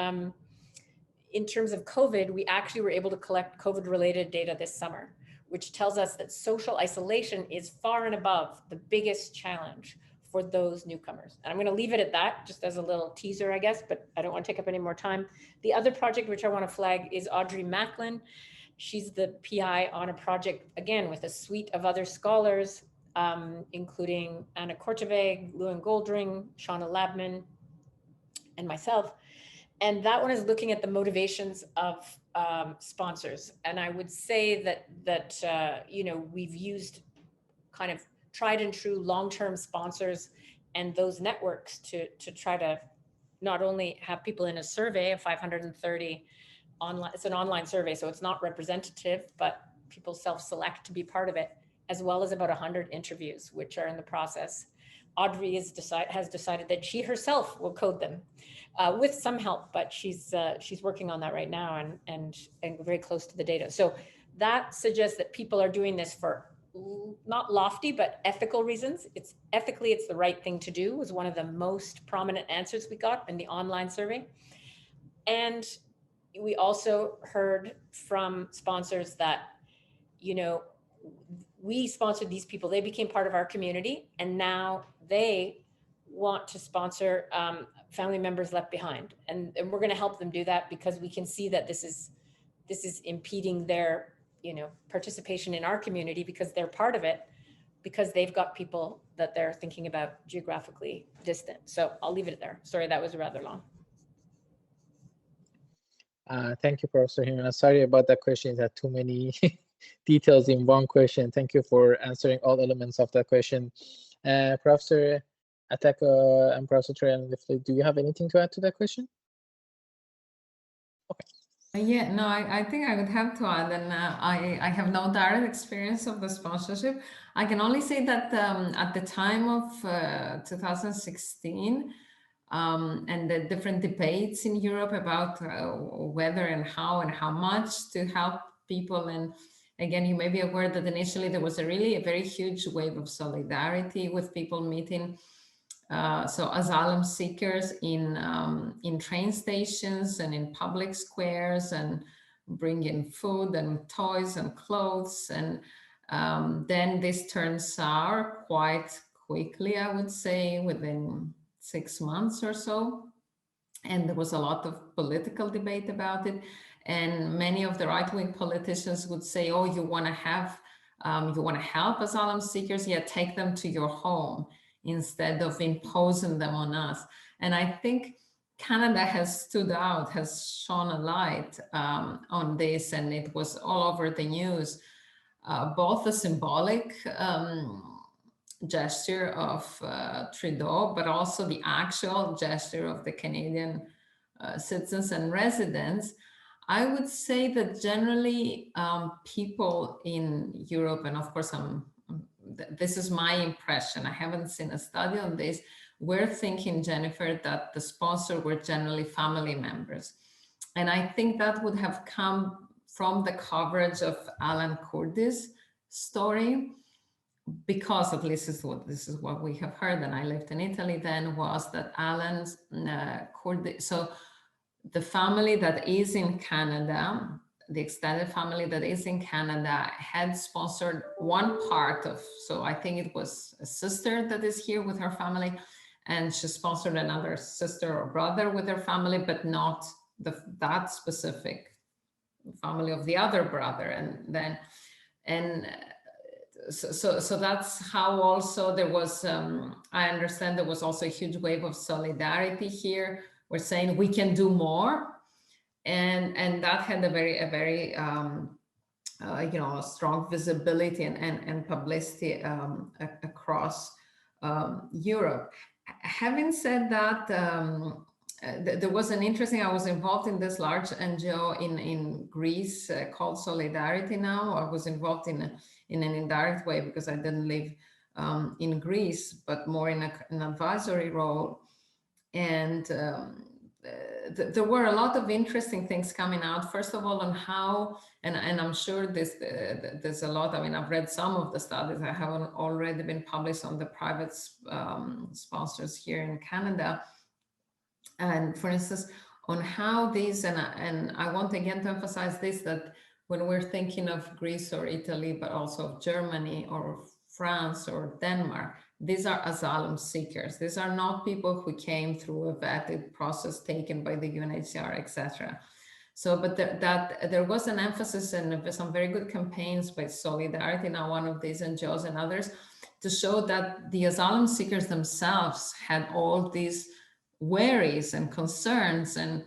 in terms of COVID, we actually were able to collect COVID-related data this summer, which tells us that social isolation is far and above the biggest challenge for those newcomers. And I'm going to leave it at that, just as a little teaser, I guess, but I don't want to take up any more time. The other project which I want to flag is Audrey Macklin. She's the PI on a project, again, with a suite of other scholars, including Anna Korteweg, Lewin Goldring, Shauna Labman, and myself. And that one is looking at the motivations of sponsors. And I would say that you know, we've used kind of tried and true long-term sponsors and those networks to try to not only have people in a survey of 530 online, it's an online survey, so it's not representative, but people self-select to be part of it, as well as about 100 interviews, which are in the process. Audrey has decided that she herself will code them with some help, but she's working on that right now and very close to the data. So that suggests that people are doing this for not lofty, but ethical reasons. It's the right thing to do, was one of the most prominent answers we got in the online survey. And we also heard from sponsors that, you know, we sponsored these people, they became part of our community, and now they want to sponsor family members left behind. And we're going to help them do that, because we can see that this is impeding their, you know, participation in our community, because they're part of it, because they've got people that they're thinking about geographically distant. So I'll leave it there. Sorry, that was rather long. Thank you, Professor Hyndman. Sorry about that question. It had too many details in one question. Thank you for answering all elements of that question. Professor Atak and Professor Triandafyllidou, do you have anything to add to that question? Okay. Yeah, no, I think I would have to add, and I have no direct experience of the sponsorship. I can only say that at the time of 2016, and the different debates in Europe about whether and how much to help people. And again, you may be aware that initially there was a very huge wave of solidarity with people meeting. So asylum seekers in train stations and in public squares, and bringing food and toys and clothes. And then this turned sour quite quickly, I would say, within 6 months or so. And there was a lot of political debate about it. And many of the right-wing politicians would say, oh, you want to help asylum seekers? Yeah, take them to your home instead of imposing them on us. And I think Canada has stood out, has shone a light on this, and it was all over the news, both the symbolic gesture of Trudeau, but also the actual gesture of the Canadian citizens and residents. I would say that generally people in Europe, and of course this is my impression, I haven't seen a study on this, we're thinking, Jennifer, that the sponsors were generally family members. And I think that would have come from the coverage of Alan Kurdi's story, because at least this is what we have heard, and I lived in Italy then, was that Alan's Kurdi, so the family that is in Canada, the extended family that is in Canada, had sponsored one part of, so I think it was a sister that is here with her family, and she sponsored another sister or brother with her family, but not that specific family of the other brother. So that's how also there was, I understand there was also a huge wave of solidarity here. We're saying we can do more. And that had a very strong visibility and publicity across Europe. Having said that, there was an interesting, I was involved in this large NGO in Greece called Solidarity Now. I was involved in an indirect way because I didn't live in Greece, but more in an advisory role. And there were a lot of interesting things coming out. First of all, on how, and I'm sure there's a lot, I mean, I've read some of the studies that have already been published on the private sponsors here in Canada. And for instance, on how these, and I want again to emphasize this, that when we're thinking of Greece or Italy, but also of Germany or France or Denmark, these are asylum seekers. These are not people who came through a vetted process taken by the UNHCR, etc. So, but there was an emphasis and some very good campaigns by Solidarity Now, one of these NGOs and others, to show that the asylum seekers themselves had all these worries and concerns, and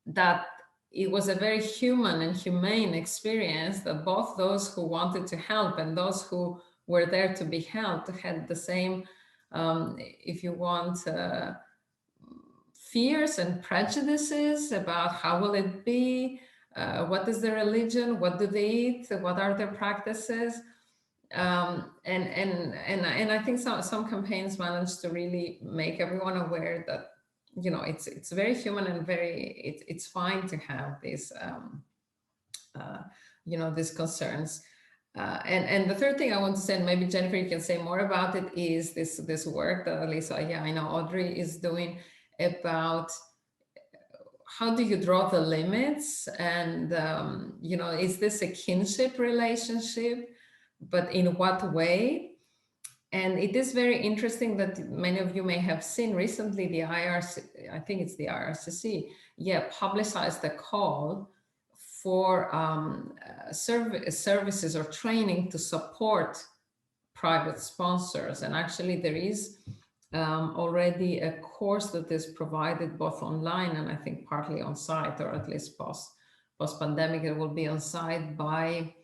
that it was a very human and humane experience, that both those who wanted to help and those who were there to be helped had the same, if you want, fears and prejudices about how will it be, what is their religion, what do they eat, what are their practices. And I think some campaigns managed to really make everyone aware that, you know, it's very human and it's fine to have these, these concerns. And the third thing I want to say, and maybe Jennifer, you can say more about it, is this work that Elisa, I know Audrey is doing about how do you draw the limits, and is this a kinship relationship, but in what way? And it is very interesting that many of you may have seen recently the IRC, I think it's the IRCC, publicized a call for services or training to support private sponsors. And actually there is already a course that is provided both online and I think partly on site, or at least post-pandemic it will be on site by,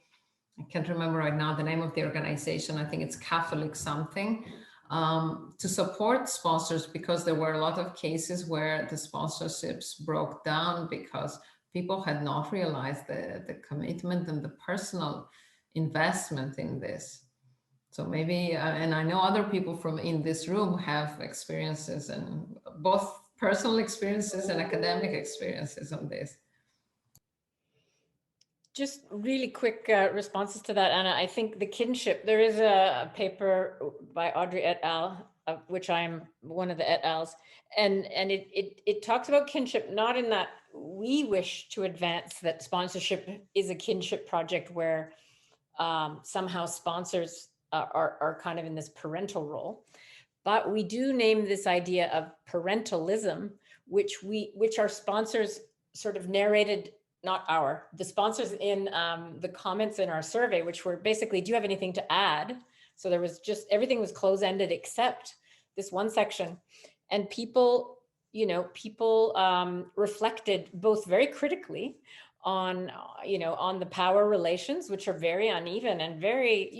I can't remember right now the name of the organization, I think it's Catholic something, to support sponsors, because there were a lot of cases where the sponsorships broke down because people had not realized the commitment and the personal investment in this. So maybe, and I know other people from in this room have experiences, and both personal experiences and academic experiences on this. Just really quick responses to that, Anna. I think the kinship, there is a paper by Audrey et al., of which I'm one of the et als, and it talks about kinship, not in that we wish to advance that sponsorship is a kinship project where somehow sponsors are kind of in this parental role, but we do name this idea of parentalism, which our sponsors sort of narrated, the sponsors in the comments in our survey, which were basically, do you have anything to add? So there was just, everything was close-ended except this one section. And people reflected both very critically on, the power relations, which are very uneven and very,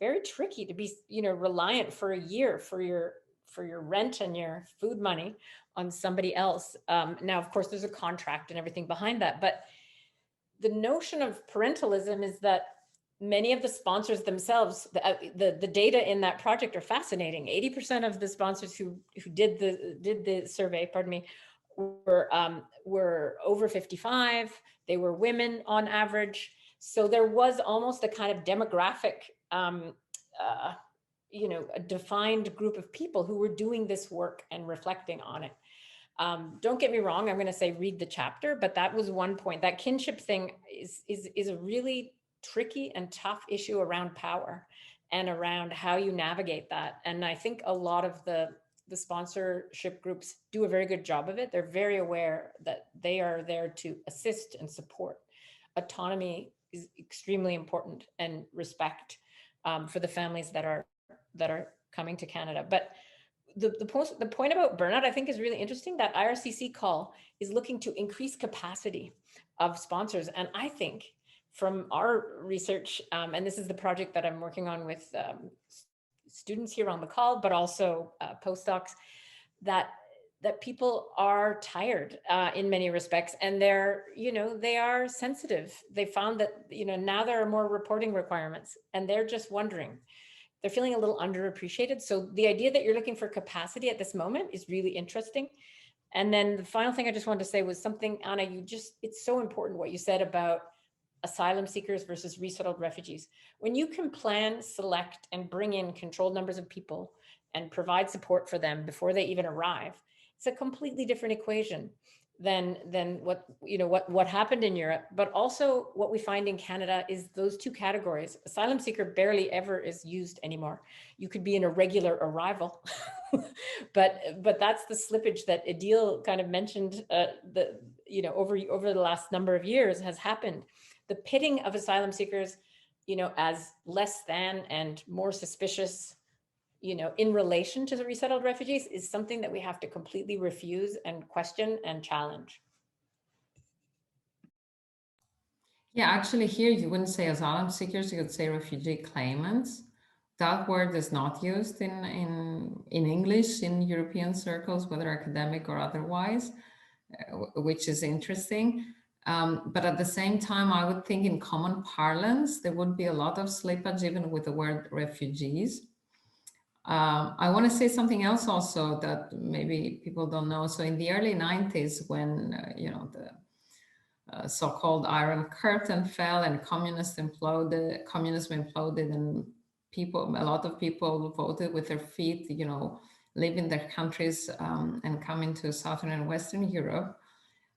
very tricky to be, reliant for a year for your rent and your food money on somebody else. Now, of course, there's a contract and everything behind that, but the notion of parentalism is that many of the sponsors themselves, the data in that project are fascinating. 80% of the sponsors who did the survey, were over 55. They were women on average. So there was almost a kind of demographic, a defined group of people who were doing this work and reflecting on it. Don't get me wrong, I'm going to say read the chapter, but that was one point. That kinship thing is a really tricky and tough issue around power and around how you navigate that. And I think a lot of the sponsorship groups do a very good job of it. They're very aware that they are there to assist and support. Autonomy is extremely important, and respect for the families that are coming to Canada. But the point about burnout, I think, is really interesting. That IRCC call is looking to increase capacity of sponsors. And I think from our research, and this is the project that I'm working on with students here on the call, but also postdocs, that people are tired in many respects, and they're, they are sensitive. They found that, now there are more reporting requirements, and they're just wondering. They're feeling a little underappreciated. So the idea that you're looking for capacity at this moment is really interesting. And then the final thing I just wanted to say was something, Anna, it's so important what you said about asylum seekers versus resettled refugees. When you can plan, select, and bring in controlled numbers of people and provide support for them before they even arrive, it's a completely different equation than what happened in Europe. But also what we find in Canada is those two categories. Asylum seeker barely ever is used anymore. You could be an irregular arrival, but that's the slippage that Idil kind of mentioned. Over the last number of years has happened. The pitting of asylum seekers, as less than and more suspicious, in relation to the resettled refugees, is something that we have to completely refuse and question and challenge. Yeah, actually here you wouldn't say asylum seekers, you could say refugee claimants. That word is not used in English in European circles, whether academic or otherwise, which is interesting. But at the same time, I would think in common parlance, there would be a lot of slippage even with the word refugees. I want to say something else also that maybe people don't know. So in the early 90s, when the so-called Iron Curtain fell and communism imploded, and a lot of people voted with their feet, leaving their countries and coming to Southern and Western Europe.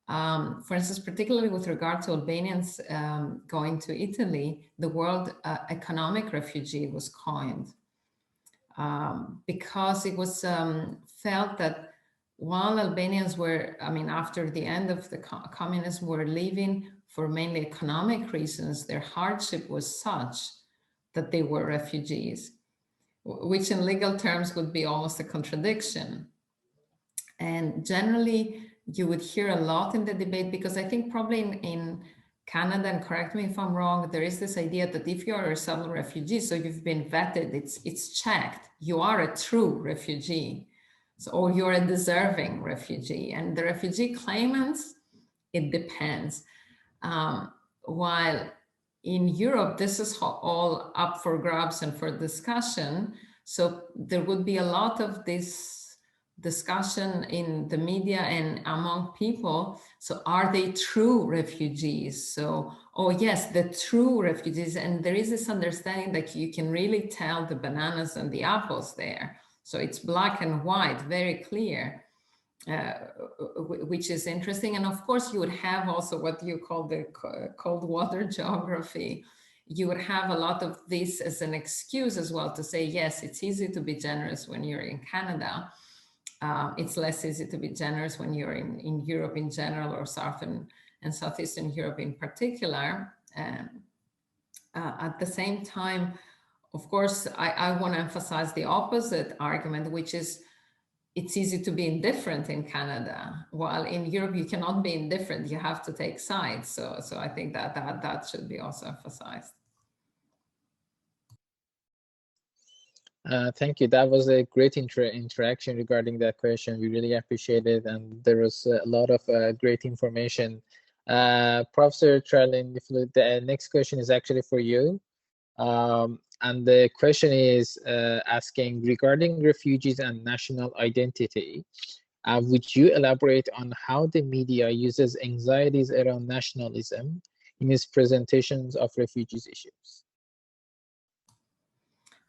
For instance, particularly with regard to Albanians going to Italy, the word economic refugee was coined. Because it was felt that while Albanians were, after the end of the communism, were leaving for mainly economic reasons, their hardship was such that they were refugees, which in legal terms would be almost a contradiction. And generally, you would hear a lot in the debate, because I think probably in Canada, and correct me if I'm wrong, there is this idea that if you're a resettled refugee, so you've been vetted, it's checked, you are a true refugee, or you're a deserving refugee. And the refugee claimants, it depends. While in Europe, this is all up for grabs and for discussion. So there would be a lot of this discussion in the media and among people. So are they true refugees? So, oh yes, the true refugees. And there is this understanding that you can really tell the bananas and the apples there. So it's black and white, very clear, which is interesting. And of course, you would have also what you call the cold water geography. You would have a lot of this as an excuse as well to say, yes, it's easy to be generous when you're in Canada. It's less easy to be generous when you're in Europe in general, or Southern and Southeastern Europe in particular. At the same time, of course, I want to emphasize the opposite argument, which is it's easy to be indifferent in Canada, while in Europe you cannot be indifferent, you have to take sides. So I think that should be also emphasized. Thank you. That was a great interaction regarding that question. We really appreciate it, and there was a lot of great information. Professor Triandafyllidou, the next question is actually for you. And the question is asking, regarding refugees and national identity, would you elaborate on how the media uses anxieties around nationalism in its presentations of refugees issues?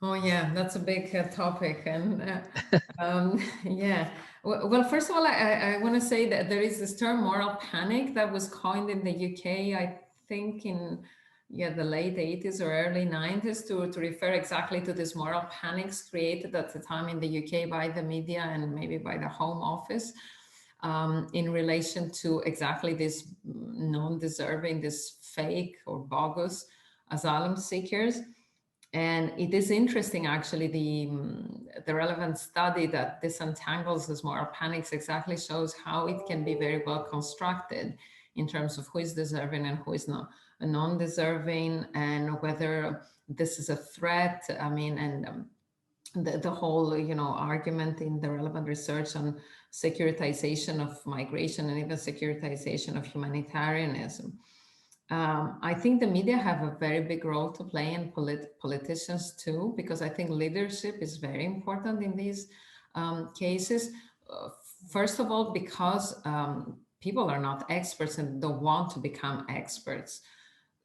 Oh yeah, that's a big topic, and yeah, Well, first of all, I want to say that there is this term moral panic that was coined in the UK, I think in the late 80s or early 90s to refer exactly to this moral panics created at the time in the UK by the media and maybe by the Home Office in relation to exactly this non-deserving, this fake or bogus asylum seekers. And it is interesting, actually, the relevant study that disentangles these moral panics exactly shows how it can be very well constructed in terms of who is deserving and who is not non-deserving, and whether this is a threat. I mean, and the whole, argument in the relevant research on securitization of migration and even securitization of humanitarianism. I think the media have a very big role to play, and politicians too, because I think leadership is very important in these cases. First of all, because people are not experts and don't want to become experts.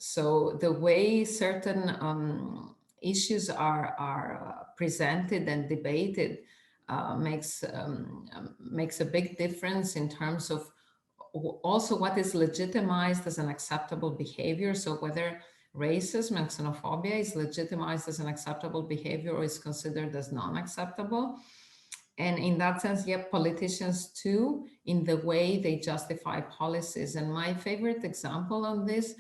So the way certain issues are presented and debated makes a big difference in terms of also what is legitimized as an acceptable behavior. So whether racism and xenophobia is legitimized as an acceptable behavior or is considered as non-acceptable. And in that sense, politicians too, in the way they justify policies. And my favorite example on this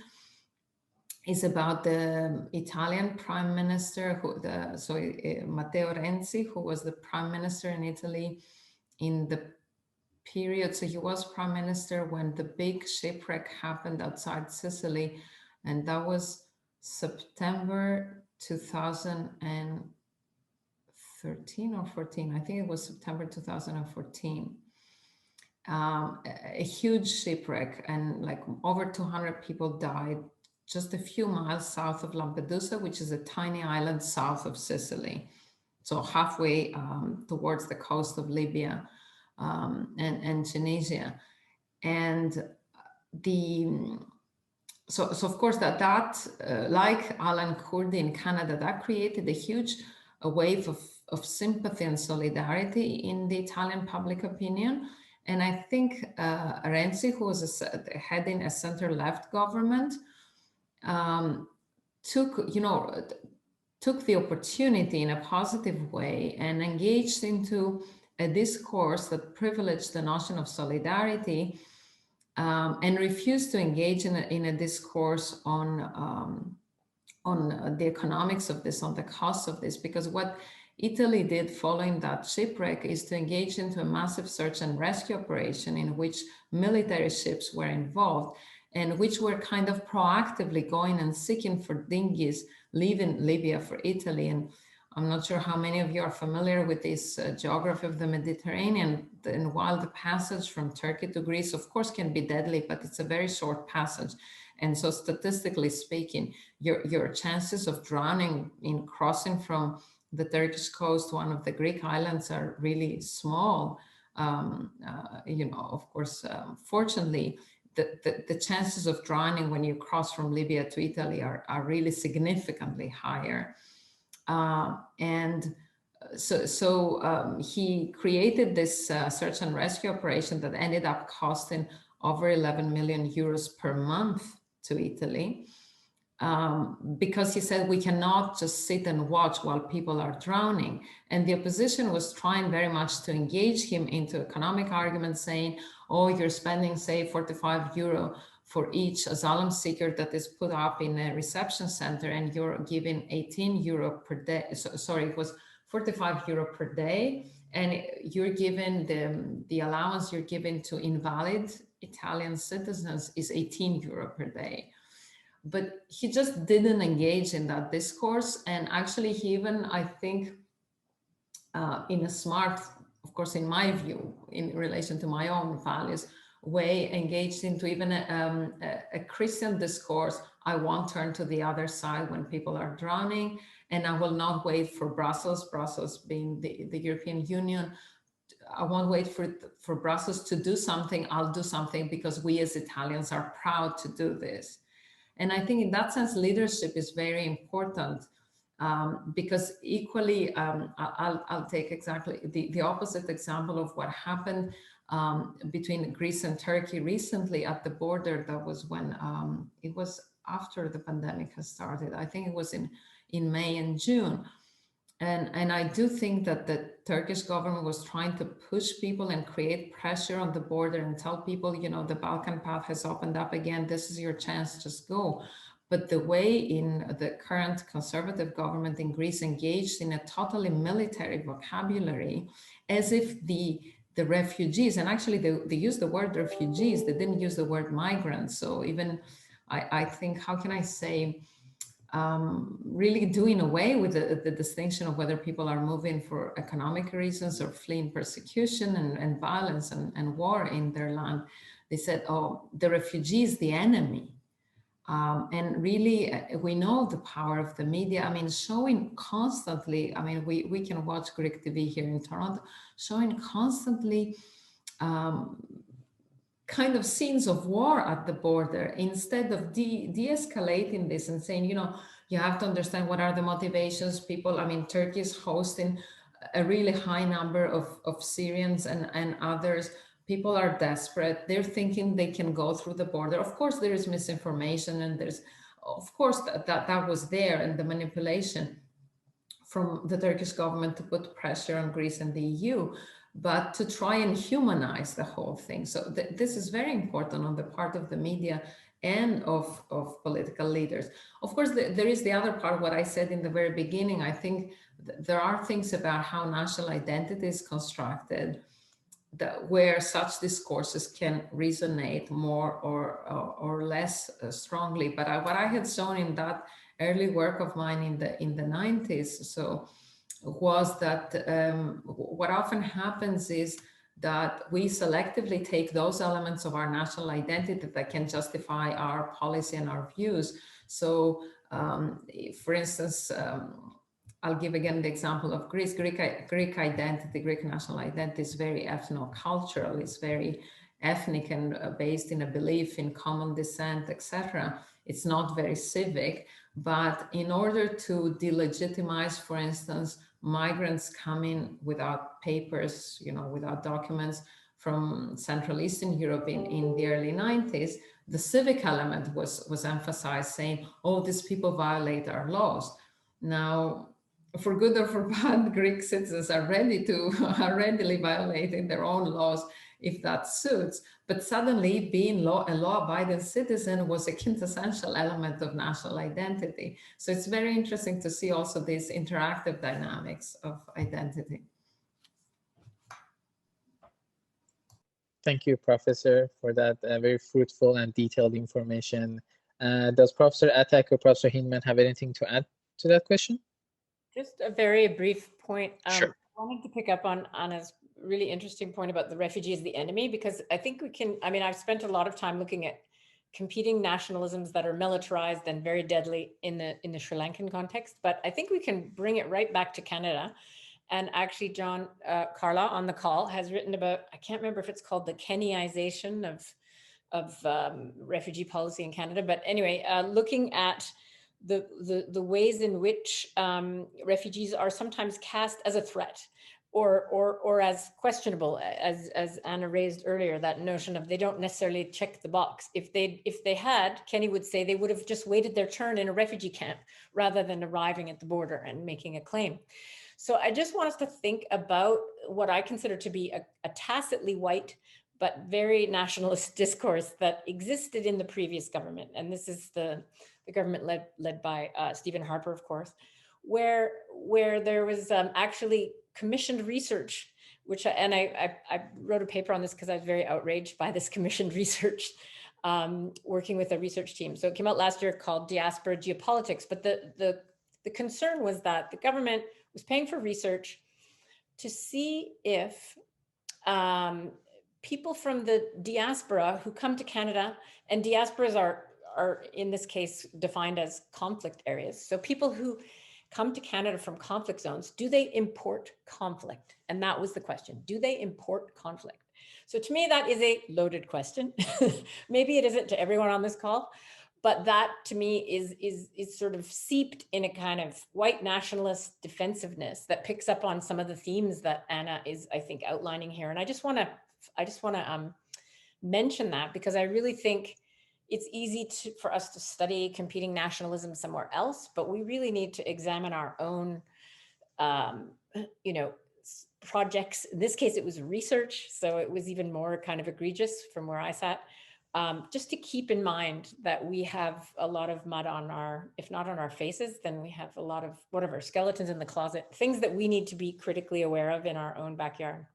is about the Italian Prime Minister, Matteo Renzi, who was the Prime Minister in Italy in the period. So he was Prime Minister when the big shipwreck happened outside Sicily, and that was September 2013 or 14. I think it was September 2014. A huge shipwreck, and like over 200 people died just a few miles south of Lampedusa, which is a tiny island south of Sicily. So halfway towards the coast of Libya and Tunisia. And so of course that like Alan Kurdi in Canada, that created a huge wave of sympathy and solidarity in the Italian public opinion. And I think Renzi, who was heading a center-left government, took the opportunity in a positive way and engaged into a discourse that privileged the notion of solidarity and refused to engage in a discourse on the economics of this, on the costs of this, because what Italy did following that shipwreck is to engage into a massive search and rescue operation in which military ships were involved and which were kind of proactively going and seeking for dinghies leaving Libya for Italy. And I'm not sure how many of you are familiar with this geography of the Mediterranean. And while the passage from Turkey to Greece, of course, can be deadly, but it's a very short passage. And so statistically speaking, your chances of drowning in crossing from the Turkish coast to one of the Greek islands are really small. Of course, fortunately, the chances of drowning when you cross from Libya to Italy are really significantly higher. So he created this search and rescue operation that ended up costing over 11 million euros per month to Italy, because he said we cannot just sit and watch while people are drowning. And the opposition was trying very much to engage him into economic arguments, saying, oh, you're spending, say, 45 euro for each asylum seeker that is put up in a reception center, and you're giving 18 euro per day. Sorry, it was 45 euro per day, and you're given the allowance you're giving to invalid Italian citizens is 18 euro per day. But he just didn't engage in that discourse. And actually he even, I think, in a smart, of course, in my view, in relation to my own values, way engaged into even a Christian discourse. I won't turn to the other side when people are drowning, and I will not wait for Brussels being the European Union. I won't wait for Brussels to do something. I'll do something because we as Italians are proud to do this. And I think in that sense, leadership is very important Because equally, I'll take exactly the opposite example of what happened between Greece and Turkey recently at the border. That was when it was after the pandemic has started. I think it was in May and June. And I do think that the Turkish government was trying to push people and create pressure on the border and tell people, you know, the Balkan path has opened up again. This is your chance, just go. But the way in the current conservative government in Greece engaged in a totally military vocabulary, as if the refugees, and actually they used the word refugees, they didn't use the word migrants. So even I think, how can I say, really doing away with the distinction of whether people are moving for economic reasons or fleeing persecution and violence and war in their land. They said, oh, the refugee is the enemy. And really, we know the power of the media. I mean, showing constantly, I mean, we can watch Greek TV here in Toronto, showing constantly kind of scenes of war at the border, instead of de-escalating this and saying, you know, you have to understand what are the motivations. People, I mean, Turkey is hosting a really high number of Syrians and others. People are desperate. They're thinking they can go through the border. Of course, there is misinformation, and there's, of course, that was there, and the manipulation from the Turkish government to put pressure on Greece and the EU, but to try and humanize the whole thing. So this is very important on the part of the media and of political leaders. Of course, there is the other part, what I said in the very beginning. I think there are things about how national identity is constructed where such discourses can resonate more or less strongly. But what I had shown in that early work of mine in the 90s, so was that what often happens is that we selectively take those elements of our national identity that can justify our policy and our views. So, for instance, I'll give again the example of Greece. Greek identity, Greek national identity is very ethno-cultural. It's very ethnic and based in a belief in common descent, etc. It's not very civic. But in order to delegitimize, for instance, migrants coming without papers, you know, without documents from Central Eastern Europe in the early 90s, the civic element was emphasized, saying, oh, these people violate our laws. Now, for good or for bad, Greek citizens are readily violating their own laws if that suits. But suddenly being a law-abiding citizen was a quintessential element of national identity. So it's very interesting to see also these interactive dynamics of identity. Thank you, Professor, for that very fruitful and detailed information. Does Professor Atak or Professor Hyndman have anything to add to that question? Just a very brief point. Sure. I wanted to pick up on Anna's really interesting point about the refugee as the enemy, because I think we can, I mean, I've spent a lot of time looking at competing nationalisms that are militarized and very deadly in the Sri Lankan context, but I think we can bring it right back to Canada. And actually, John Carla on the call has written about, I can't remember if it's called the Kenyaization of refugee policy in Canada, but anyway, looking at the ways in which refugees are sometimes cast as a threat or as questionable, as Anna raised earlier, that notion of they don't necessarily check the box. If they had, Kenny would say they would have just waited their turn in a refugee camp rather than arriving at the border and making a claim. So I just want us to think about what I consider to be a tacitly white but very nationalist discourse that existed in the previous government. And this is the government led by Stephen Harper, of course, where there was actually commissioned research, which, and I wrote a paper on this because I was very outraged by this commissioned research, working with a research team. So it came out last year called Diaspora Geopolitics. But the concern was that the government was paying for research to see if people from the diaspora who come to Canada, and diasporas are in this case defined as conflict areas. So people who come to Canada from conflict zones, do they import conflict? And that was the question. Do they import conflict? So to me, that is a loaded question. Maybe it isn't to everyone on this call, but that to me is sort of seeped in a kind of white nationalist defensiveness that picks up on some of the themes that Anna is, I think, outlining here. And I just want to mention that, because I really think it's easy for us to study competing nationalism somewhere else, but we really need to examine our own, projects. In this case, it was research, so it was even more kind of egregious from where I sat. Just to keep in mind that we have a lot of mud on our, if not on our faces, then we have a lot of whatever skeletons in the closet, things that we need to be critically aware of in our own backyard.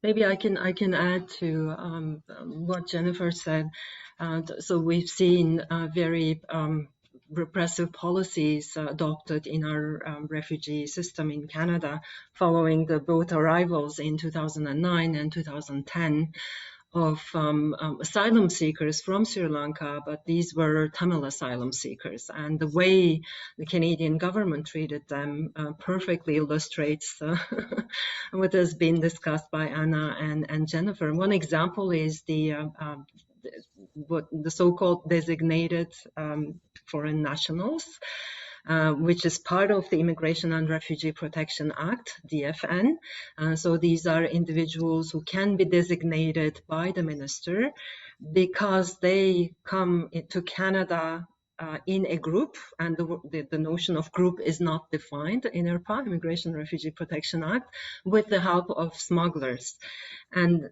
Maybe I can add to what Jennifer said. So we've seen very repressive policies adopted in our refugee system in Canada following the boat arrivals in 2009 and 2010 of asylum seekers from Sri Lanka, but these were Tamil asylum seekers. And the way the Canadian government treated them perfectly illustrates what has been discussed by Anna and Jennifer. One example is the so-called designated foreign nationals, which is part of the Immigration and Refugee Protection Act, DFN. So these are individuals who can be designated by the minister because they come to Canada in a group, and the notion of group is not defined in IRPA, Immigration and Refugee Protection Act, with the help of smugglers. And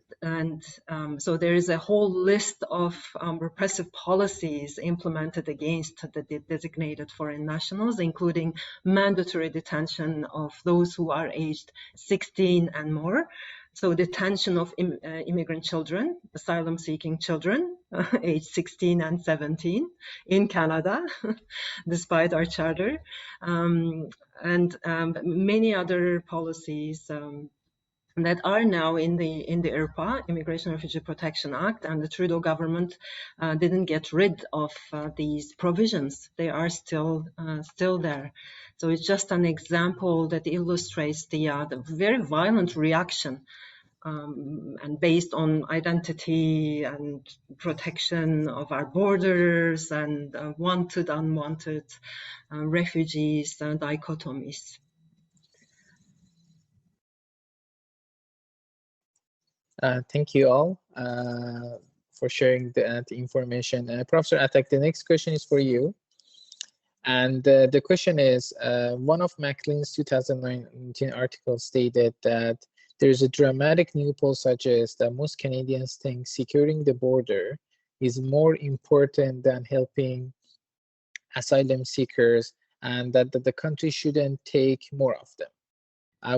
so there is a whole list of repressive policies implemented against the designated foreign nationals, including mandatory detention of those who are aged 16 and more. So detention of immigrant children, asylum-seeking children, aged 16 and 17 in Canada, despite our charter, and many other policies that are now in the IRPA, Immigration and Refugee Protection Act, and the Trudeau government didn't get rid of these provisions. They are still there. So it's just an example that illustrates the very violent reaction and based on identity and protection of our borders and wanted, unwanted refugees dichotomies. Thank you all for sharing the information. Professor Atak, the next question is for you. And the question is, one of Maclean's 2019 articles stated that there's a dramatic new poll suggests that most Canadians think securing the border is more important than helping asylum seekers, and that the country shouldn't take more of them.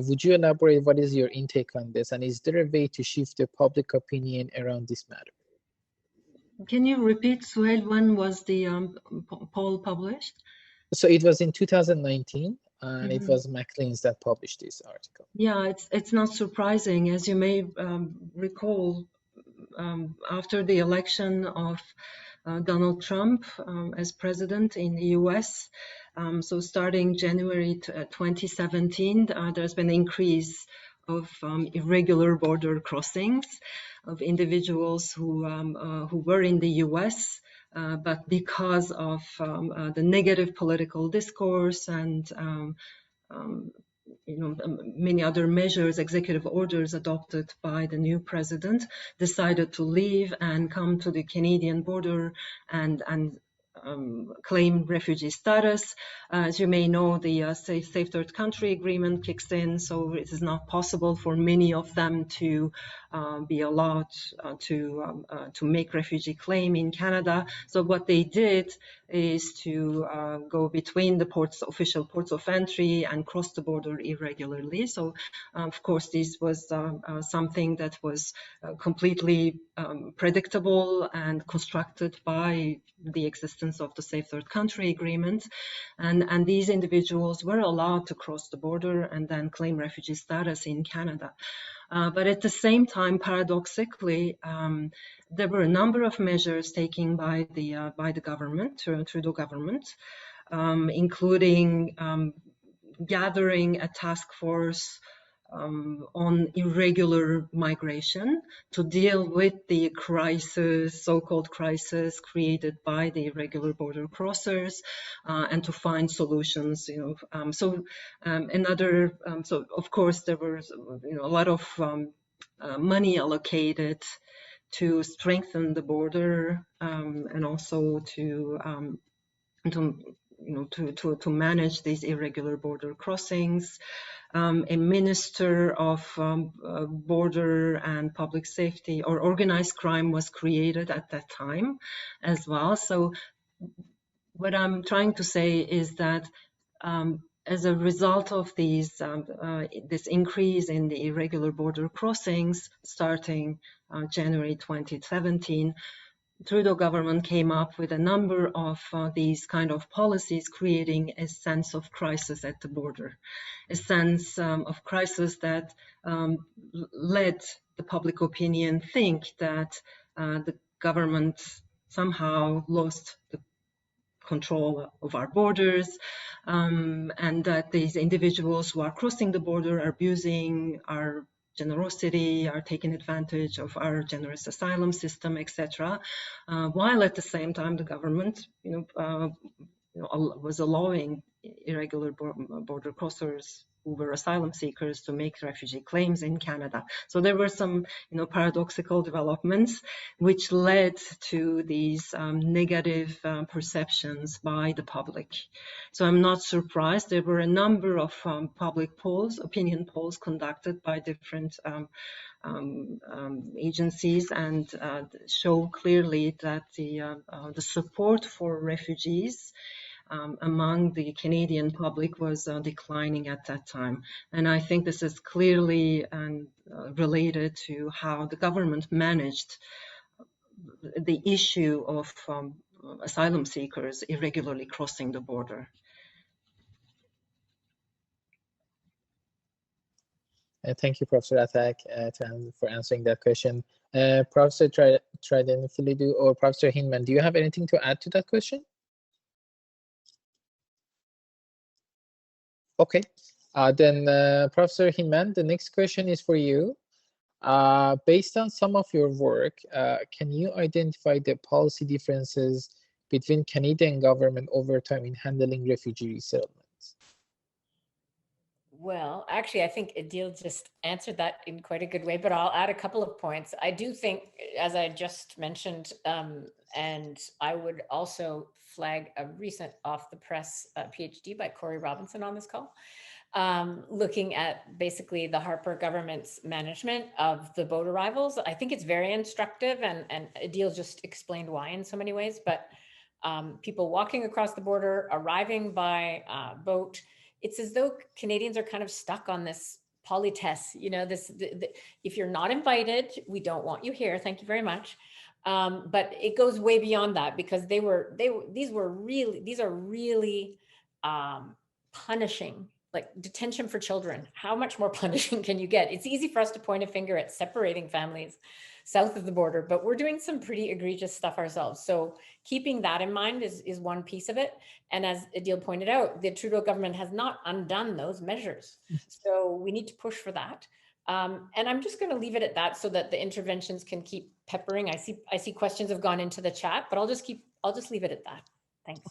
Would you elaborate what is your intake on this, and is there a way to shift the public opinion around this matter? Can you repeat, Sohail, when was the poll published? So it was in 2019, and it was Maclean's that published this article. Yeah, it's not surprising. As you may recall, after the election of Donald Trump as president in the US, so starting January 2017, there's been an increase of irregular border crossings of individuals who were in the US, but because of the negative political discourse and many other measures, executive orders adopted by the new president, decided to leave and come to the Canadian border and claim refugee status. As you may know, the Safe Third Country Agreement kicks in, so it is not possible for many of them to be allowed to make refugee claim in Canada. So what they did is to go between the official ports of entry and cross the border irregularly. So, of course, this was something that was completely predictable and constructed by the existence of the Safe Third Country Agreement. And these individuals were allowed to cross the border and then claim refugee status in Canada. But at the same time, paradoxically, there were a number of measures taken by the government, Trudeau government, including gathering a task force on irregular migration to deal with the crisis, so-called crisis created by the irregular border crossers, and to find solutions. So of course there was a lot of money allocated to strengthen the border, and also to manage these irregular border crossings. A minister of border and public safety or organized crime was created at that time as well. So what I'm trying to say is that as a result of these this increase in the irregular border crossings starting January 2017, Trudeau government came up with a number of these kind of policies, creating a sense of crisis at the border, a sense of crisis that led the public opinion think that the government somehow lost the control of our borders, and that these individuals who are crossing the border are abusing our generosity, are taking advantage of our generous asylum system, etc. While at the same time the government, was allowing irregular border crossers who were asylum seekers to make refugee claims in Canada. So there were some, paradoxical developments which led to these negative perceptions by the public. So I'm not surprised. There were a number of public polls, opinion polls conducted by different agencies, and show clearly that the support for refugees among the Canadian public was declining at that time. And I think this is clearly related to how the government managed the issue of asylum seekers irregularly crossing the border. Thank you, Professor Atak, for answering that question. Professor Triandafyllidou or Professor Hyndman, do you have anything to add to that question? Okay, then Professor Hyndman, the next question is for you. Based on some of your work, can you identify the policy differences between Canadian government over time in handling refugee resettlements? Well, actually, I think Idil just answered that in quite a good way, but I'll add a couple of points. I do think, as I just mentioned, and I would also flag a recent off-the-press PhD by Corey Robinson on this call, looking at basically the Harper government's management of the boat arrivals. I think it's very instructive, and Idil just explained why in so many ways, but people walking across the border, arriving by boat, it's as though Canadians are kind of stuck on this politesse, if you're not invited, we don't want you here, thank you very much. But it goes way beyond that, because these are really punishing, like detention for children. How much more punishing can you get? It's easy for us to point a finger at separating families south of the border, but we're doing some pretty egregious stuff ourselves. So keeping that in mind is one piece of it. And as Idil pointed out, the Trudeau government has not undone those measures. So we need to push for that. And I'm just going to leave it at that so that the interventions can keep peppering. I see questions have gone into the chat, but I'll just leave it at that. Thanks.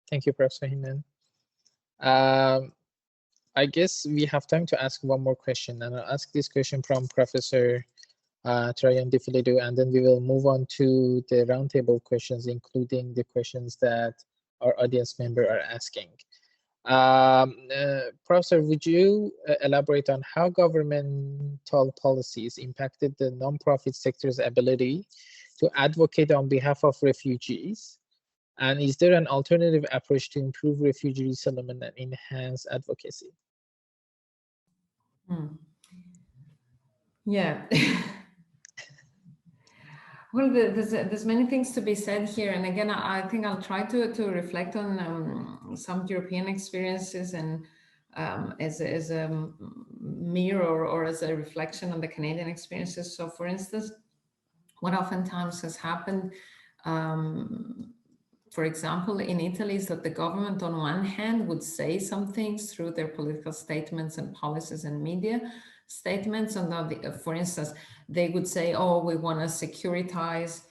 Thank you, Professor Hyndman. I guess we have time to ask one more question, and I'll ask this question from Professor Triandafyllidou, and then we will move on to the roundtable questions, including the questions that our audience member are asking. Professor, would you elaborate on how governmental policies impacted the nonprofit sector's ability to advocate on behalf of refugees? And is there an alternative approach to improve refugee resettlement and enhance advocacy? Yeah. Well, there's many things to be said here, and again, I think I'll try to reflect on some European experiences and as a mirror or as a reflection on the Canadian experiences. So, for instance, what oftentimes has happened for example, in Italy, is that the government on one hand would say some things through their political statements and policies and media statements. And for instance, they would say, oh, we want to securitize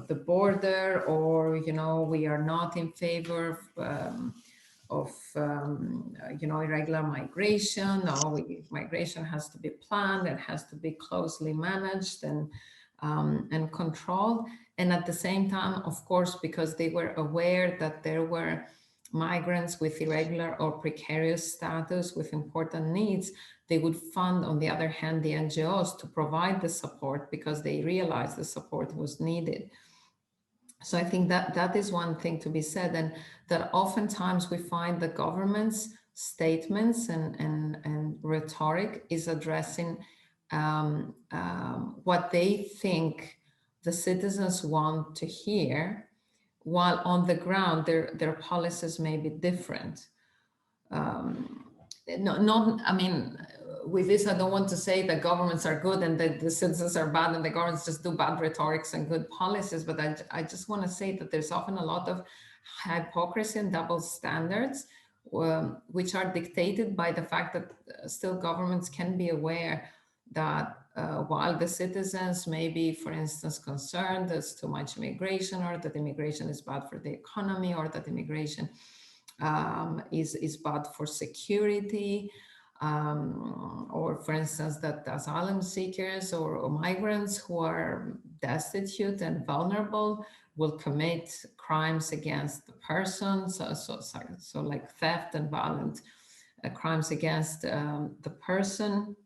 the border, or, you know, we are not in favor of irregular migration. No, migration has to be planned, it has to be closely managed and controlled. And at the same time, of course, because they were aware that there were migrants with irregular or precarious status with important needs, they would fund, on the other hand, the NGOs to provide the support because they realized the support was needed. So I think that that is one thing to be said, and that oftentimes we find the government's statements and rhetoric is addressing what they think the citizens want to hear, while on the ground their policies may be different. I mean, with this, I don't want to say that governments are good and that the citizens are bad and the governments just do bad rhetorics and good policies, but I just want to say that there's often a lot of hypocrisy and double standards, which are dictated by the fact that still governments can be aware that while the citizens may be, for instance, concerned there's too much immigration, or that immigration is bad for the economy, or that immigration is bad for security, or for instance, that asylum seekers or migrants who are destitute and vulnerable will commit crimes against the person, so like theft and violent crimes against the person.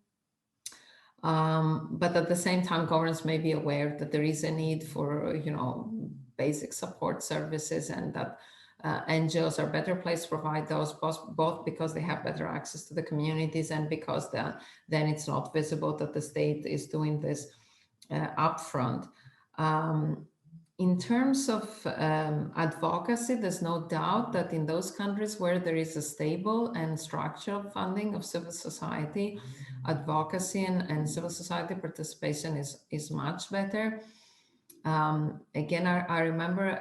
But at the same time, governments may be aware that there is a need for, you know, basic support services, and that NGOs are better placed to provide those, both because they have better access to the communities and because then it's not visible that the state is doing this upfront. In terms of advocacy, there's no doubt that in those countries where there is a stable and structural funding of civil society, advocacy and civil society participation is much better. Again, I remember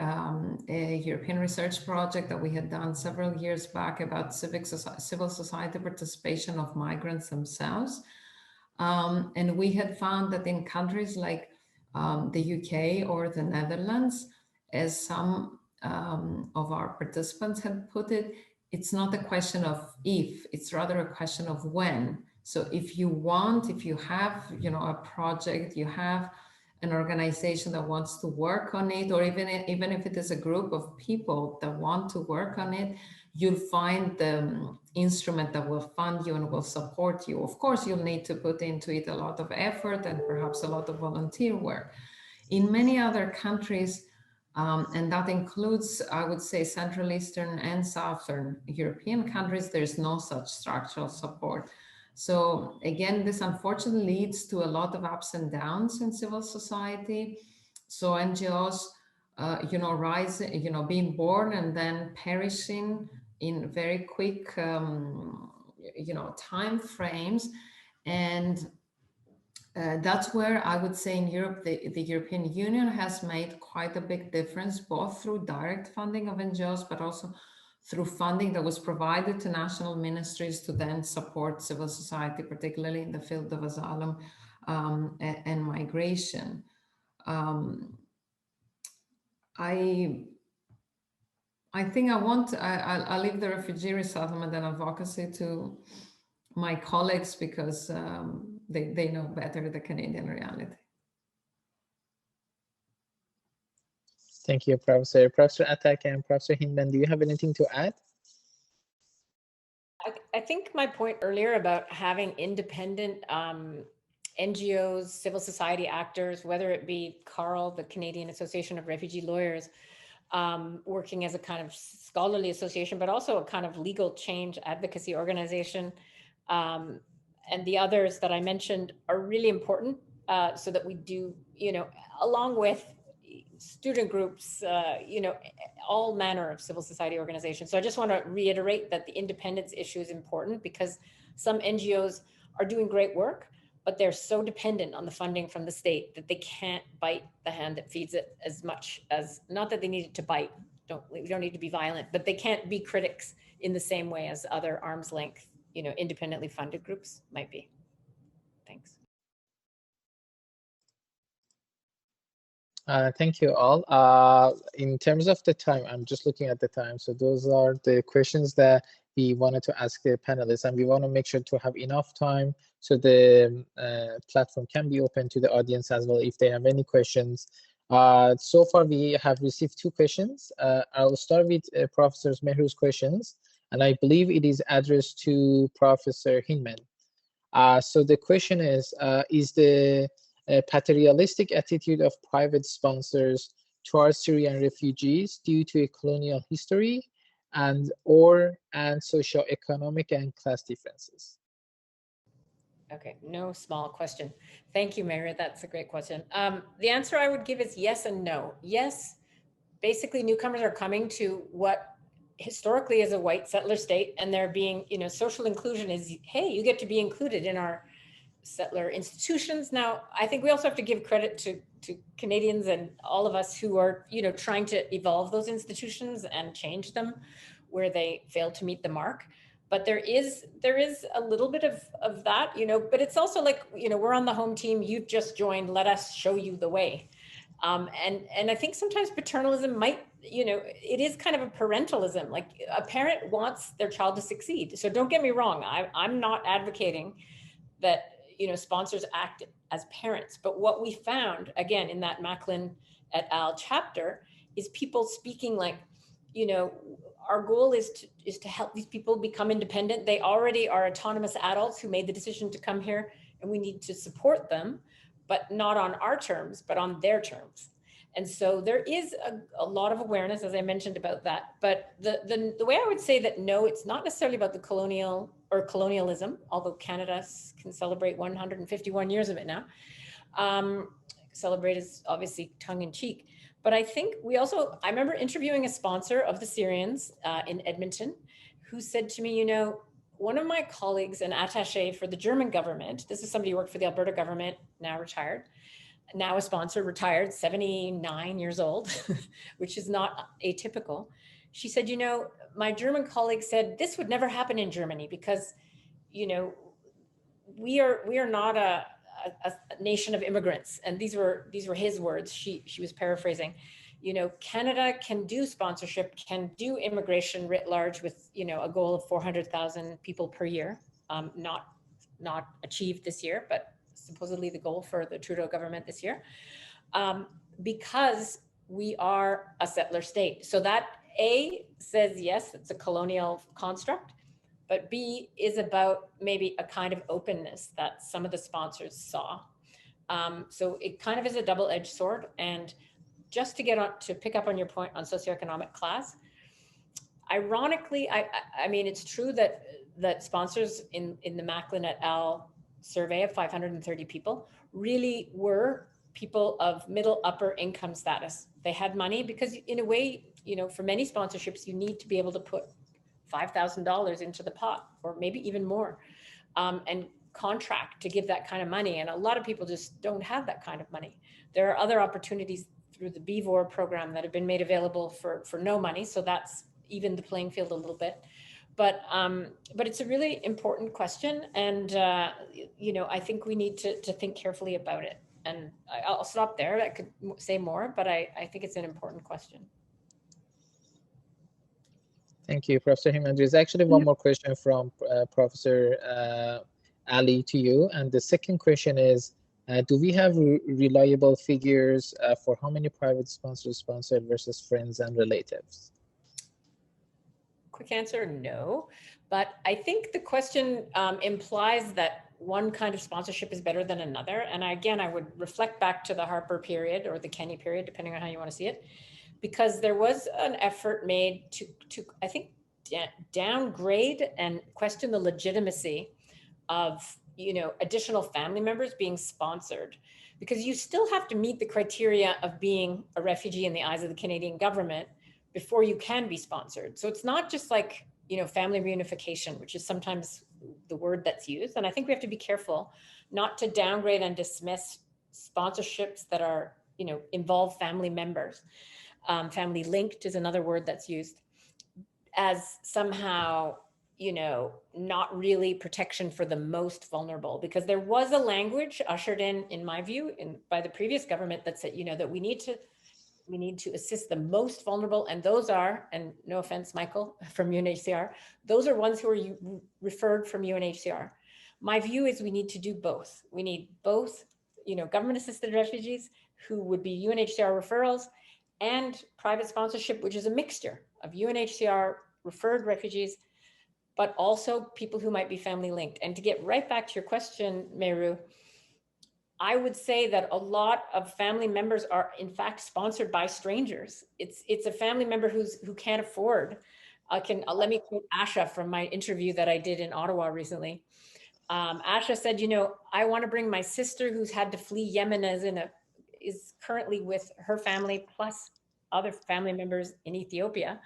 a European research project that we had done several years back about civil society participation of migrants themselves. And we had found that in countries like the UK or the Netherlands, as some of our participants had put it, it's not a question of if, it's rather a question of when. So if you have, you know, a project, you have an organization that wants to work on it, or even if it is a group of people that want to work on it, you'll find the instrument that will fund you and will support you. Of course, you'll need to put into it a lot of effort and perhaps a lot of volunteer work. In many other countries, and that includes, I would say, Central Eastern and Southern European countries, there's no such structural support. So again, this unfortunately leads to a lot of ups and downs in civil society. So NGOs, you know, rising, you know, being born and then perishing in very quick, you know, time frames. And that's where I would say in Europe, the European Union has made quite a big difference, both through direct funding of NGOs, but also through funding that was provided to national ministries to then support civil society, particularly in the field of asylum and migration. I think I'll leave the refugee resettlement and advocacy to my colleagues because they know better the Canadian reality. Thank you, Professor. Professor Atak and Professor Hyndman, do you have anything to add? I think my point earlier about having independent NGOs, civil society actors, whether it be CARL, the Canadian Association of Refugee Lawyers, working as a kind of scholarly association, but also a kind of legal change advocacy organization, and the others that I mentioned are really important, so that we do, you know, along with student groups, you know, all manner of civil society organizations. So I just want to reiterate that the independence issue is important because some NGOs are doing great work, but they're so dependent on the funding from the state that they can't bite the hand that feeds it as much as, not that they need it to bite, we don't need to be violent, but they can't be critics in the same way as other arm's length, independently funded groups might be. Thanks. Thank you all. In terms of the time, I'm just looking at the time. So those are the questions that we wanted to ask the panelists, and we want to make sure to have enough time so the platform can be open to the audience as well if they have any questions. So far, we have received 2 questions. I'll start with Professor Mehru's questions, and I believe it is addressed to Professor Hyndman. So the question is the paternalistic attitude of private sponsors towards Syrian refugees due to a colonial history and socioeconomic and class differences? Okay, no small question. Thank you, Mary. That's a great question. The answer I would give is yes and no. Yes, basically newcomers are coming to what historically is a white settler state, and they're being, social inclusion is, hey, you get to be included in our settler institutions. Now, I think we also have to give credit to Canadians and all of us who are, trying to evolve those institutions and change them where they fail to meet the mark. But there is a little bit of that, but it's also like, we're on the home team, you've just joined, let us show you the way. And I think sometimes paternalism might, it is kind of a parentalism, like a parent wants their child to succeed. So don't get me wrong, I'm not advocating that, sponsors act as parents. But what we found, again, in that Macklin et al. Chapter, is people speaking like, our goal is to help these people become independent. They already are autonomous adults who made the decision to come here, and we need to support them, but not on our terms, but on their terms. And so there is a lot of awareness, as I mentioned, about that. But the way I would say that, no, it's not necessarily about the colonialism, although Canada can celebrate 151 years of it now. Celebrate is obviously tongue in cheek. But I think I remember interviewing a sponsor of the Syrians in Edmonton, who said to me, one of my colleagues, an attaché for the German government, this is somebody who worked for the Alberta government, now retired, now a sponsor, retired, 79 years old, which is not atypical. She said, my German colleague said, this would never happen in Germany because, we are not a nation of immigrants. And these were his words. She was paraphrasing. Canada can do sponsorship, can do immigration writ large with, a goal of 400,000 people per year, not achieved this year, but supposedly the goal for the Trudeau government this year, because we are a settler state. So that A says, yes, it's a colonial construct, but B is about maybe a kind of openness that some of the sponsors saw. So it kind of is a double-edged sword. And just to pick up on your point on socioeconomic class, ironically, I mean, it's true that sponsors in the Macklin et al. Survey of 530 people really were people of middle upper income status. They had money because, in a way, for many sponsorships, you need to be able to put $5,000 into the pot, or maybe even more, and contract to give that kind of money. And a lot of people just don't have that kind of money. There are other opportunities through the BVOR program that have been made available for no money. So that's even the playing field a little bit. But it's a really important question. And, I think we need to think carefully about it. And I'll stop there. I could say more, but I think it's an important question. Thank you, Professor Hyndman. There's actually one more question from Professor Ali to you. And the second question is, do we have reliable figures for how many private sponsors sponsored versus friends and relatives? Quick answer, no. But I think the question implies that one kind of sponsorship is better than another. And again, I would reflect back to the Harper period or the Kenney period, depending on how you want to see it, because there was an effort made to I think, downgrade and question the legitimacy of, additional family members being sponsored, because you still have to meet the criteria of being a refugee in the eyes of the Canadian government before you can be sponsored. So it's not just like, family reunification, which is sometimes the word that's used. And I think we have to be careful not to downgrade and dismiss sponsorships that are, you know, involve family members. Family linked is another word that's used as somehow, you know, not really protection for the most vulnerable, because there was a language ushered in my view, by the previous government that said, you know, that we need to assist the most vulnerable. And those are, and no offense, Michael, from UNHCR, those are ones who are referred from UNHCR. My view is we need to do both. We need both, you know, government assisted refugees who would be UNHCR referrals and private sponsorship, which is a mixture of UNHCR referred refugees, but also people who might be family linked. And to get right back to your question, Meru, I would say that a lot of family members are in fact sponsored by strangers. It's a family member who can't afford. Let me quote Asha from my interview that I did in Ottawa recently. Asha said, you know, I want to bring my sister who's had to flee Yemen is currently with her family plus other family members in Ethiopia.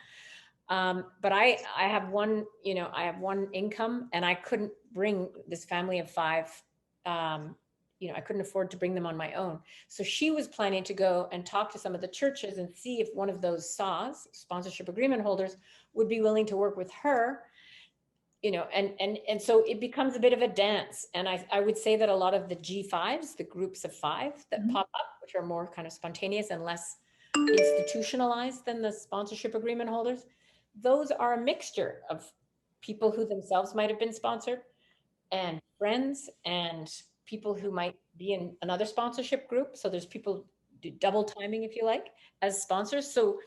But I have one, you know, I have one income and I couldn't bring this family of 5, you know, I couldn't afford to bring them on my own. So she was planning to go and talk to some of the churches and see if one of those SAWs, sponsorship agreement holders, would be willing to work with her, you know, and so it becomes a bit of a dance. And I would say that a lot of the G5s, the groups of 5 that pop up, which are more kind of spontaneous and less institutionalized than the sponsorship agreement holders, those are a mixture of people who themselves might have been sponsored and friends and people who might be in another sponsorship group. So there's people do double timing, if you like, as sponsors. So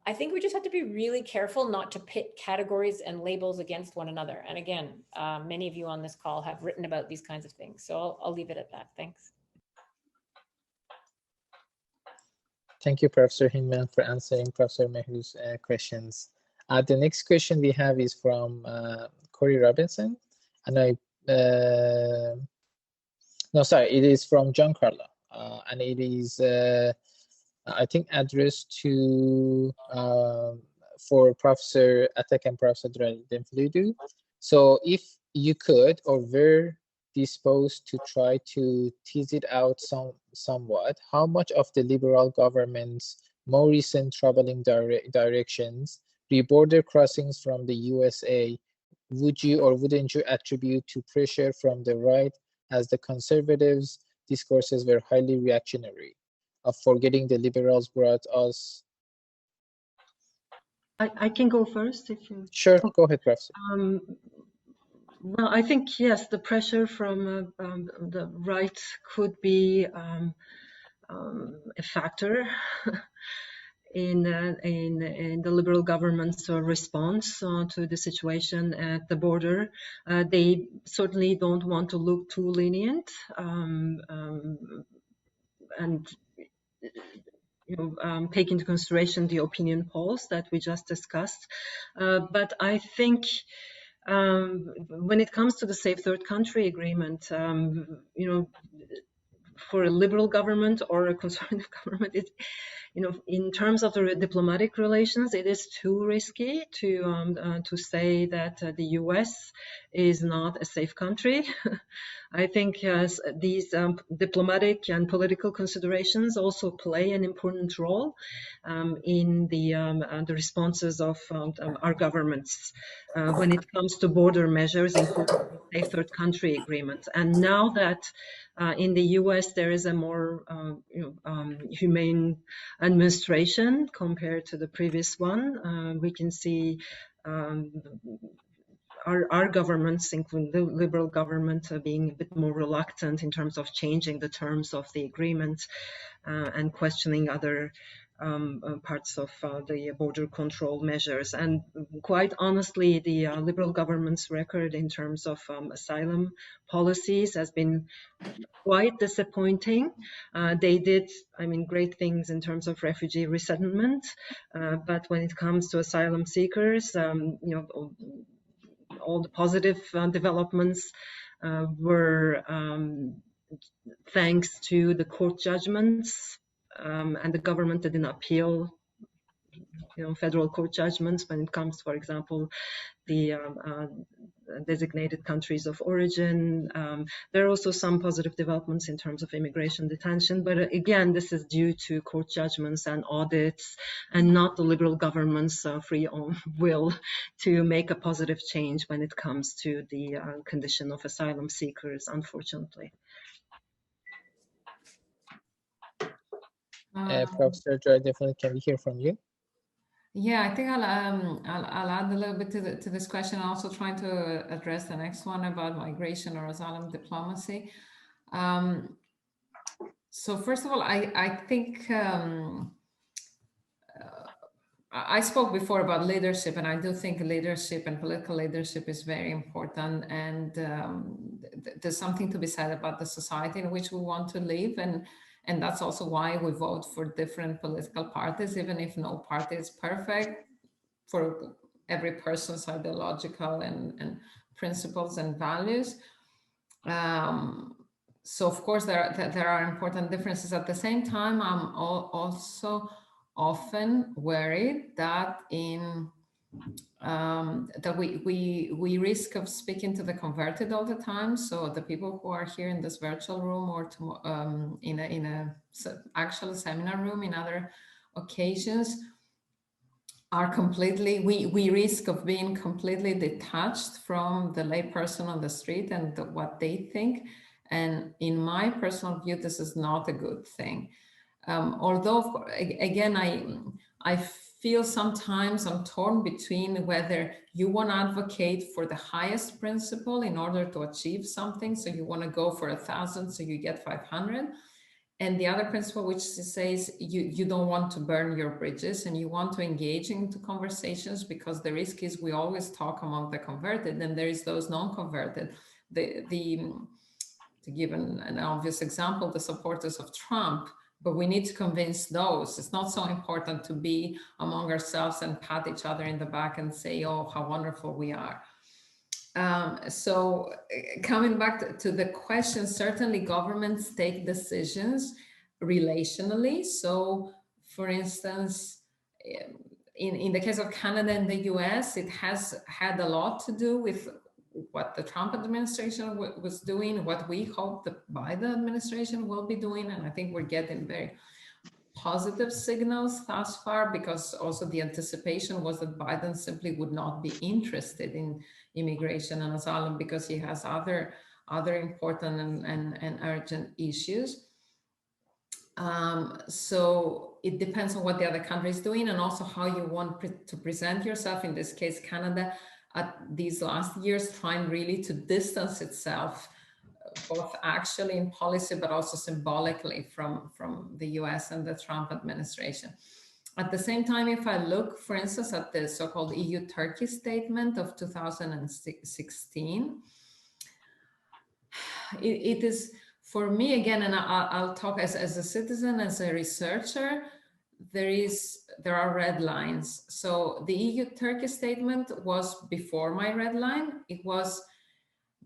I think we just have to be really careful not to pit categories and labels against one another. And again, many of you on this call have written about these kinds of things. So I'll leave it at that. Thanks. Thank you, Professor Hyndman, for answering Professor Mehu's questions. The next question we have is from Corey Robinson. And it is from John Carlo. And it is, I think, addressed to, for Professor Atak and Professor Triandafyllidou. So if you could or were disposed to try to tease it out somewhat, how much of the liberal government's more recent troubling directions, the border crossings from the USA, would you or wouldn't you attribute to pressure from the right, as the conservatives' discourses were highly reactionary, of forgetting the liberals brought us? I can go first if you... Sure, go ahead, Professor. Well, I think, yes, the pressure from the right could be a factor in the liberal government's response to the situation at the border. They certainly don't want to look too lenient, and take into consideration the opinion polls that we just discussed. But I think when it comes to the Safe Third Country Agreement, for a liberal government or a conservative government, in terms of the diplomatic relations, it is too risky to say that the US is not a safe country. I think these diplomatic and political considerations also play an important role in the responses of our governments when it comes to border measures, including the Safe Third Country Agreement. And now that in the US there is a more humane administration compared to the previous one, we can see our governments, including the liberal government, being a bit more reluctant in terms of changing the terms of the agreement and questioning other parts of the border control measures. And quite honestly, the liberal government's record in terms of asylum policies has been quite disappointing. They did, great things in terms of refugee resettlement, but when it comes to asylum seekers, all the positive developments were thanks to the court judgments, and the government didn't appeal federal court judgments when it comes, for example, the designated countries of origin. There are also some positive developments in terms of immigration detention, but again, this is due to court judgments and audits and not the liberal government's free will to make a positive change when it comes to the condition of asylum seekers, unfortunately. Professor Joy, definitely can we hear from you? Yeah, I think I'll add a little bit to this question, also trying to address the next one about migration or asylum diplomacy. So first of all, I think I spoke before about leadership, and I do think leadership and political leadership is very important, and there's something to be said about the society in which we want to live, and that's also why we vote for different political parties, even if no party is perfect, for every person's ideological and principles and values. So of course there are important differences. At the same time, I'm also often worried that that we risk of speaking to the converted all the time. So the people who are here in this virtual room or in a actual seminar room in other occasions are completely, we risk of being completely detached from the layperson on the street and what they think. And in my personal view, this is not a good thing. Although, again, I feel sometimes I'm torn between whether you want to advocate for the highest principle in order to achieve something. So you want to go for 1,000, so you get 500. And the other principle, which says you don't want to burn your bridges and you want to engage into conversations, because the risk is we always talk among the converted and there is those non-converted. To give an obvious example, the supporters of Trump, but we need to convince those. It's not so important to be among ourselves and pat each other in the back and say, oh, how wonderful we are. So coming back to the question, certainly governments take decisions relationally. So for instance, in the case of Canada and the US, it has had a lot to do with what the Trump administration was doing, what we hope the Biden administration will be doing. And I think we're getting very positive signals thus far, because also the anticipation was that Biden simply would not be interested in immigration and asylum because he has other important and urgent issues. So it depends on what the other country is doing and also how you want to present yourself. In this case, Canada, at these last years, trying really to distance itself, both actually in policy, but also symbolically from the US and the Trump administration. At the same time, if I look, for instance, at the so-called EU-Turkey statement of 2016, it is, for me, again, and I'll talk as a citizen, as a researcher, there are red lines. So the EU-Turkey statement was before my red line. It was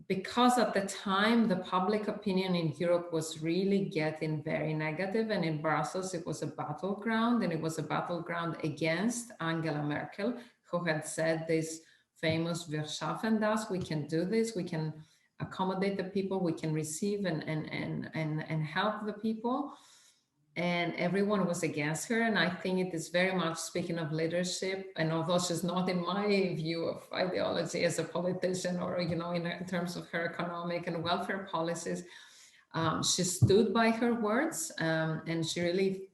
because at the time, the public opinion in Europe was really getting very negative, and in Brussels, it was a battleground, and it was a battleground against Angela Merkel, who had said this famous "Wir schaffen das," we can do this, we can accommodate the people, we can receive and help the people. And everyone was against her. And I think it is very much, speaking of leadership, and although she's not in my view of ideology as a politician or, you know, in terms of her economic and welfare policies, she stood by her words, and she really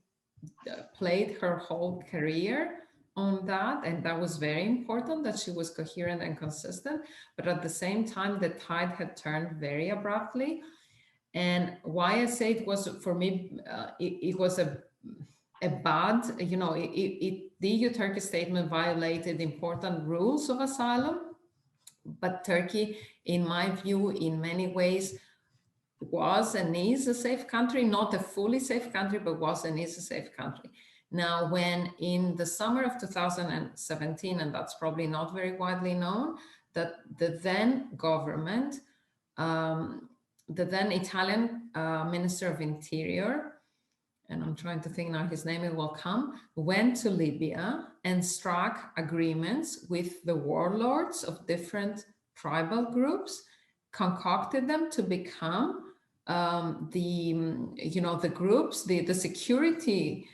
played her whole career on that. And that was very important, that she was coherent and consistent. But at the same time, the tide had turned very abruptly. And why I say it was, for me, it was a bad, you know, the EU-Turkey statement violated important rules of asylum, but Turkey, in my view, in many ways, was and is a safe country, not a fully safe country, but was and is a safe country. Now, when in the summer of 2017, and that's probably not very widely known, that the then government, the then Italian Minister of Interior, and I'm trying to think now his name, it will come, went to Libya and struck agreements with the warlords of different tribal groups, concocted them to become the groups, the security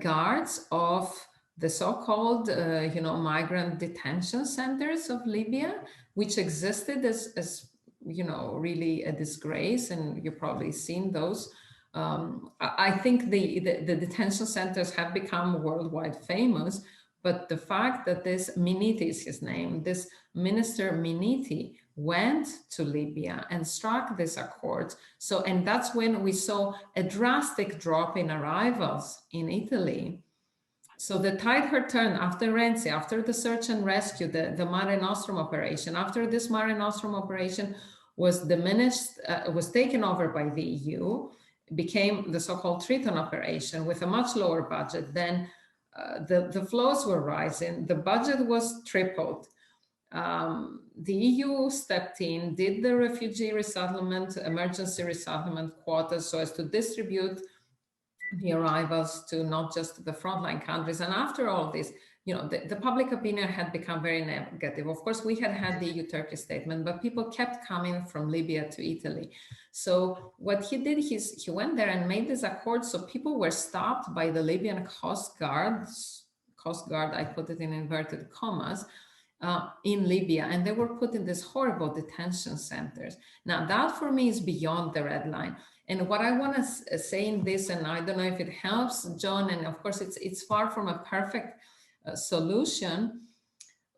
guards of the so-called migrant detention centers of Libya, which existed as really a disgrace, and you've probably seen those. I think the detention centers have become worldwide famous, but the fact that this Miniti is his name, this Minister Miniti went to Libya and struck these accords. So, and that's when we saw a drastic drop in arrivals in Italy. So the tide had turned after Renzi, after the search and rescue, the Mare Nostrum operation. After this Mare Nostrum operation was diminished, was taken over by the EU, became the so-called Triton operation with a much lower budget. Then the flows were rising, the budget was tripled. The EU stepped in, did the refugee resettlement, emergency resettlement quotas so as to distribute the arrivals to not just the frontline countries. And after all this, the public opinion had become very negative. Of course, we had the EU-Turkey statement, but people kept coming from Libya to Italy. So what he did, he went there and made this accord. So people were stopped by the Libyan Coast Guard, I put it in inverted commas, in Libya, and they were put in these horrible detention centers. Now that for me is beyond the red line. And what I want to say in this, and I don't know if it helps, John, and of course it's far from a perfect solution,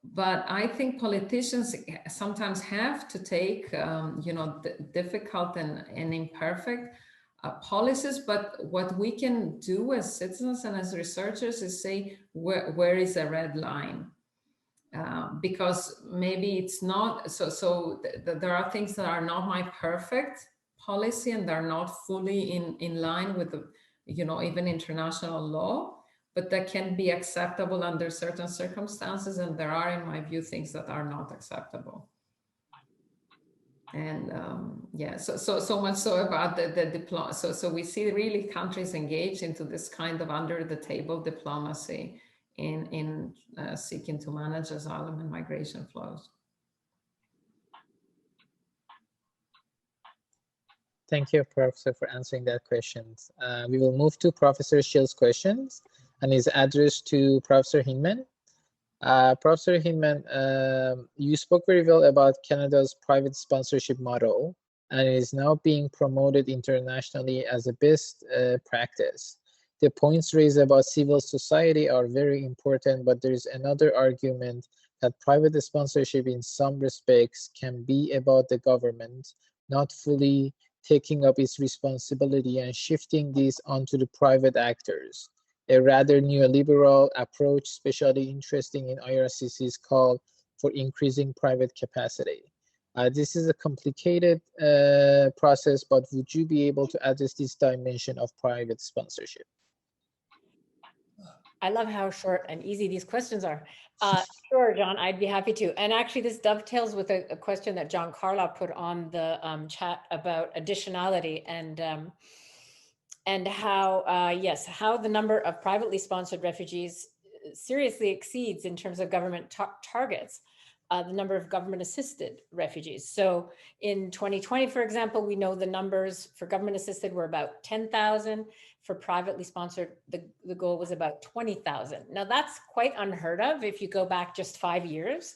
but I think politicians sometimes have to take, difficult and imperfect policies. But what we can do as citizens and as researchers is say, where is a red line? Because maybe it's not, there are things that are not my perfect policy and they're not fully in line with the, even international law, but that can be acceptable under certain circumstances. And there are, in my view, things that are not acceptable. And so much so about the diplomacy. So we see really countries engaged into this kind of under the table diplomacy in seeking to manage asylum and migration flows. Thank you, Professor, for answering that question. We will move to Professor Schill's questions, and is addressed to Professor Hyndman. Professor Hyndman, you spoke very well about Canada's private sponsorship model, and it is now being promoted internationally as a best practice. The points raised about civil society are very important, but there is another argument that private sponsorship in some respects can be about the government not fully taking up its responsibility and shifting these onto the private actors. A rather neoliberal approach, especially interesting in IRCC's call for increasing private capacity. This is a complicated process, but would you be able to address this dimension of private sponsorship? I love how short and easy these questions are. Sure, John, I'd be happy to. And actually this dovetails with a question that John Carla put on the chat about additionality and how, yes, how the number of privately sponsored refugees seriously exceeds in terms of government targets, the number of government assisted refugees. So in 2020, for example, we know the numbers for government assisted were about 10,000. For privately sponsored, the goal was about 20,000. Now that's quite unheard of if you go back just 5 years.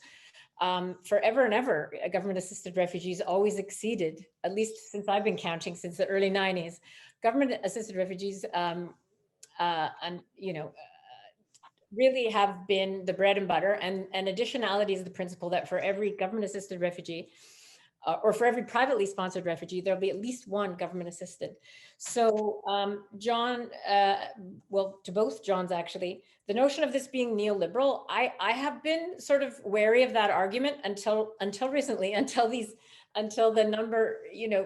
Forever and ever, government assisted refugees always exceeded, at least since I've been counting since the early 90s, government assisted refugees really have been the bread and butter, and additionality is the principle that for every government assisted refugee or for every privately sponsored refugee, there'll be at least one government assisted. So John, well, to both Johns actually, the notion of this being neoliberal, I have been sort of wary of that argument until recently, until the number,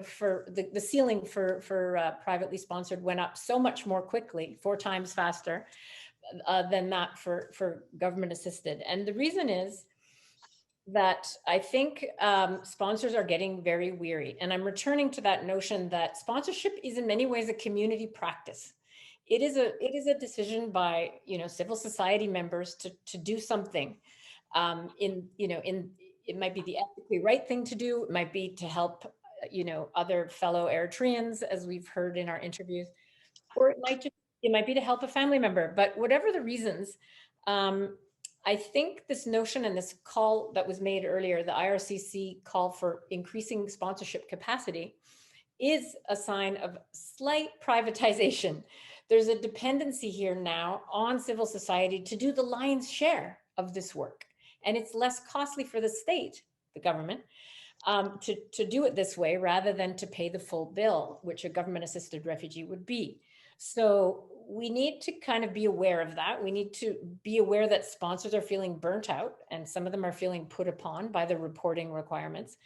for the ceiling for privately sponsored went up so much more quickly, 4 times faster than that for government assisted. And the reason is that I think sponsors are getting very weary. And I'm returning to that notion that sponsorship is in many ways a community practice. It is a decision by civil society members to do something in it might be the ethically right thing to do. It might be to help, you know, other fellow Eritreans, as we've heard in our interviews, or it might be to help a family member. But whatever the reasons, I think this notion and this call that was made earlier, the IRCC call for increasing sponsorship capacity, is a sign of slight privatization. There's a dependency here now on civil society to do the lion's share of this work. And it's less costly for the state, the government, to do it this way rather than to pay the full bill, which a government-assisted refugee would be. So we need to kind of be aware of that. We need to be aware that sponsors are feeling burnt out, and some of them are feeling put upon by the reporting requirements.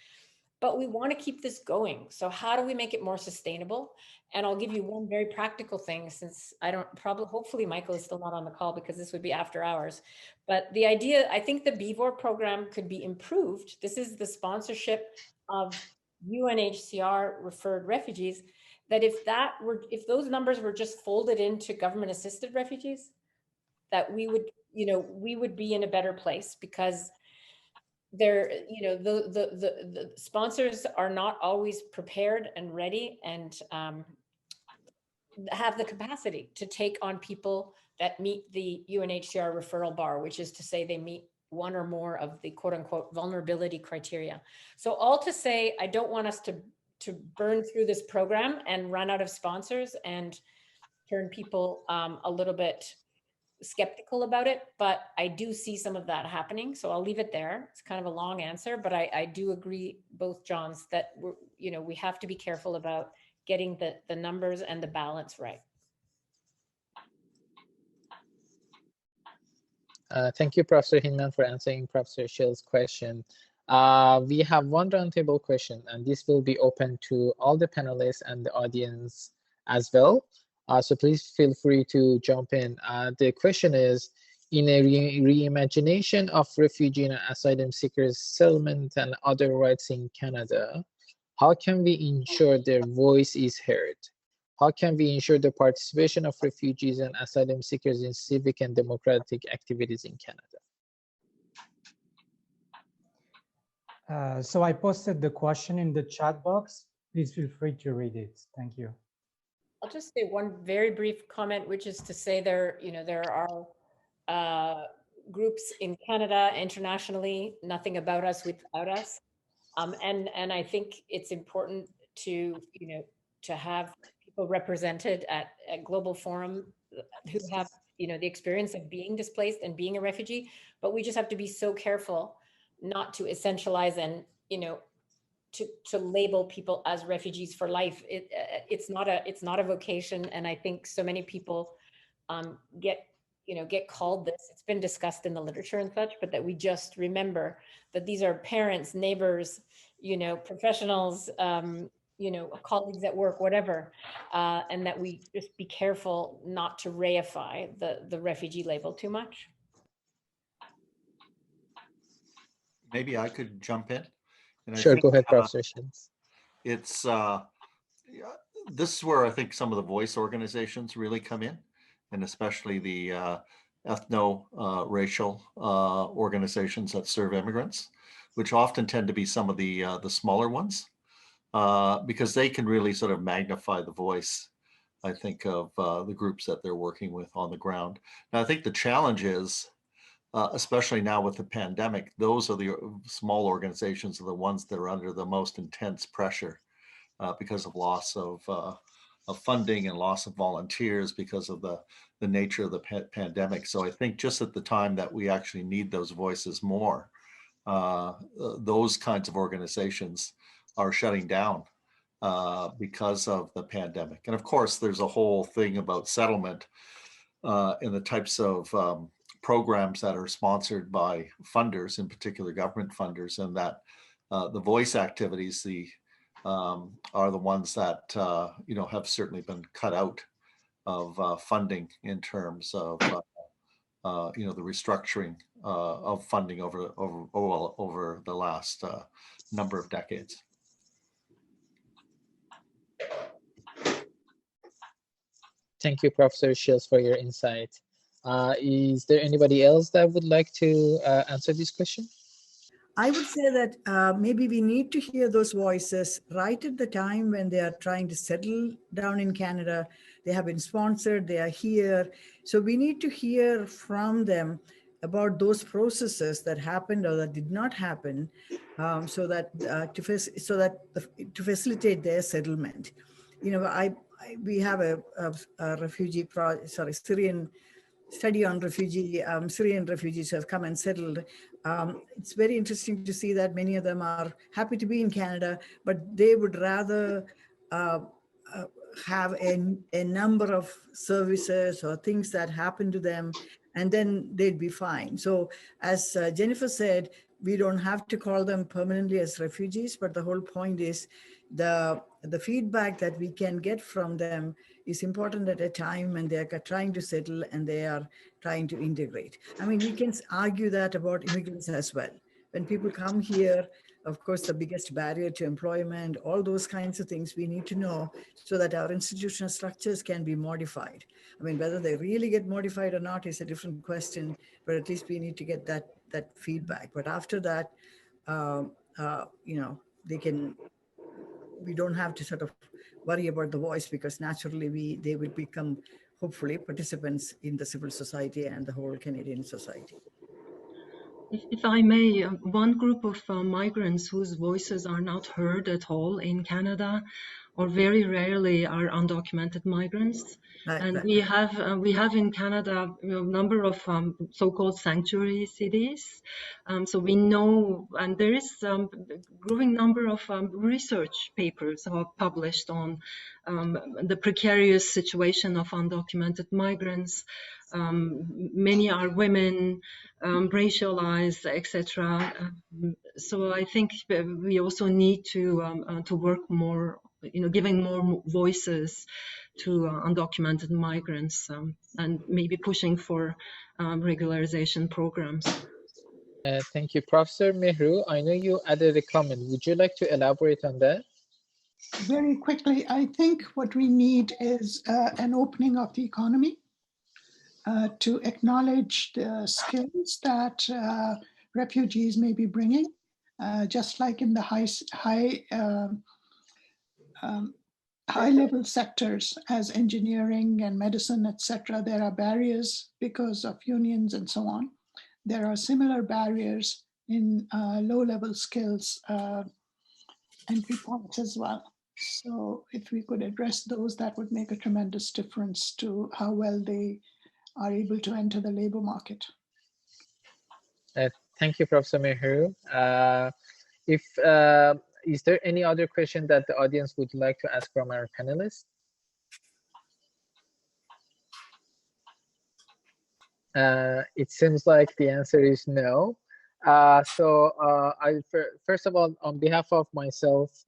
But we want to keep this going. So how do we make it more sustainable? And I'll give you one very practical thing, since hopefully Michael is still not on the call because this would be after hours. But the idea, I think the BVOR program could be improved. This is the sponsorship of UNHCR referred refugees, that if those numbers were just folded into government assisted refugees, that we would be in a better place, because the sponsors are not always prepared and ready and have the capacity to take on people that meet the UNHCR referral bar, which is to say they meet one or more of the quote unquote vulnerability criteria. So all to say, I don't want us to burn through this program and run out of sponsors and turn people a little bit skeptical about it, but I do see some of that happening. So I'll leave it there. It's kind of a long answer, but I do agree, both Johns, that we have to be careful about getting the numbers and the balance right. Thank you, Professor Hyndman, for answering Professor Schill's question. We have one roundtable question, and this will be open to all the panelists and the audience as well. So please feel free to jump in. The question is, in a reimagination of refugee and asylum seekers settlement and other rights in Canada, how can we ensure their voice is heard? How can we ensure the participation of refugees and asylum seekers in civic and democratic activities in Canada? So I posted the question in the chat box. Please feel free to read it. Thank you. I'll just say one very brief comment, which is to say there are groups in Canada, internationally, nothing about us without us. And I think it's important to have people represented at a global forum who have, the experience of being displaced and being a refugee, but we just have to be so careful not to essentialize and, to label people as refugees for life. It's not a vocation. And I think so many people get called this. It's been discussed in the literature and such, but that we just remember that these are parents, neighbors, professionals, colleagues at work, whatever, and that we just be careful not to reify the refugee label too much. Maybe I could jump in. And sure, go ahead, Professor. It's this is where I think some of the voice organizations really come in, and especially the ethno-racial organizations that serve immigrants, which often tend to be some of the smaller ones, because they can really sort of magnify the voice, I think, of the groups that they're working with on the ground. Now, I think the challenge is, especially now with the pandemic, those are the small organizations are the ones that are under the most intense pressure because of loss of funding and loss of volunteers because of the nature of the pandemic. So I think just at the time that we actually need those voices more, those kinds of organizations are shutting down because of the pandemic. And of course, there's a whole thing about settlement and the types of programs that are sponsored by funders, in particular government funders, and that the voice activities are the ones that have certainly been cut out of funding in terms of the restructuring of funding over the last number of decades. Thank you, Professor Shields, for your insight. Is there anybody else that would like to answer this question? I would say that maybe we need to hear those voices right at the time when they are trying to settle down in Canada. They have been sponsored, they are here. So we need to hear from them about those processes that happened or that did not happen, so that to facilitate their settlement. You know, we have a refugee Syrian study on Syrian refugees who have come and settled. It's very interesting to see that many of them are happy to be in Canada, but they would rather have a number of services or things that happen to them, and then they'd be fine. So as Jennifer said, we don't have to call them permanently as refugees, but the whole point is the feedback that we can get from them is important at a time when they are trying to settle and they are trying to integrate. I mean, we can argue that about immigrants as well. When people come here, of course, the biggest barrier to employment, all those kinds of things we need to know so that our institutional structures can be modified. I mean, whether they really get modified or not is a different question, but at least we need to get that feedback. But after that, you know, we don't have to sort of worry about the voice, because naturally they will become, hopefully, participants in the civil society and the whole Canadian society. If I may, one group of migrants whose voices are not heard at all in Canada, or very rarely, are undocumented migrants. And we have in Canada a number of so-called sanctuary cities. So we know, and there is a growing number of research papers are published on the precarious situation of undocumented migrants. Many are women, racialized, etc. So I think we also need to work more, you know, giving more voices to undocumented migrants, and maybe pushing for regularization programs. Thank you, Professor Mehru. I know you added a comment. Would you like to elaborate on that? Very quickly, I think what we need is an opening of the economy to acknowledge the skills that refugees may be bringing, just like in the high-level sectors as engineering and medicine, etc. There are barriers because of unions and so on. There are similar barriers in low-level skills entry points as well. So if we could address those, that would make a tremendous difference to how well they are able to enter the labor market. Thank you, Professor Mehru. Is there any other question that the audience would like to ask from our panelists? It seems like the answer is no. First of all, on behalf of myself,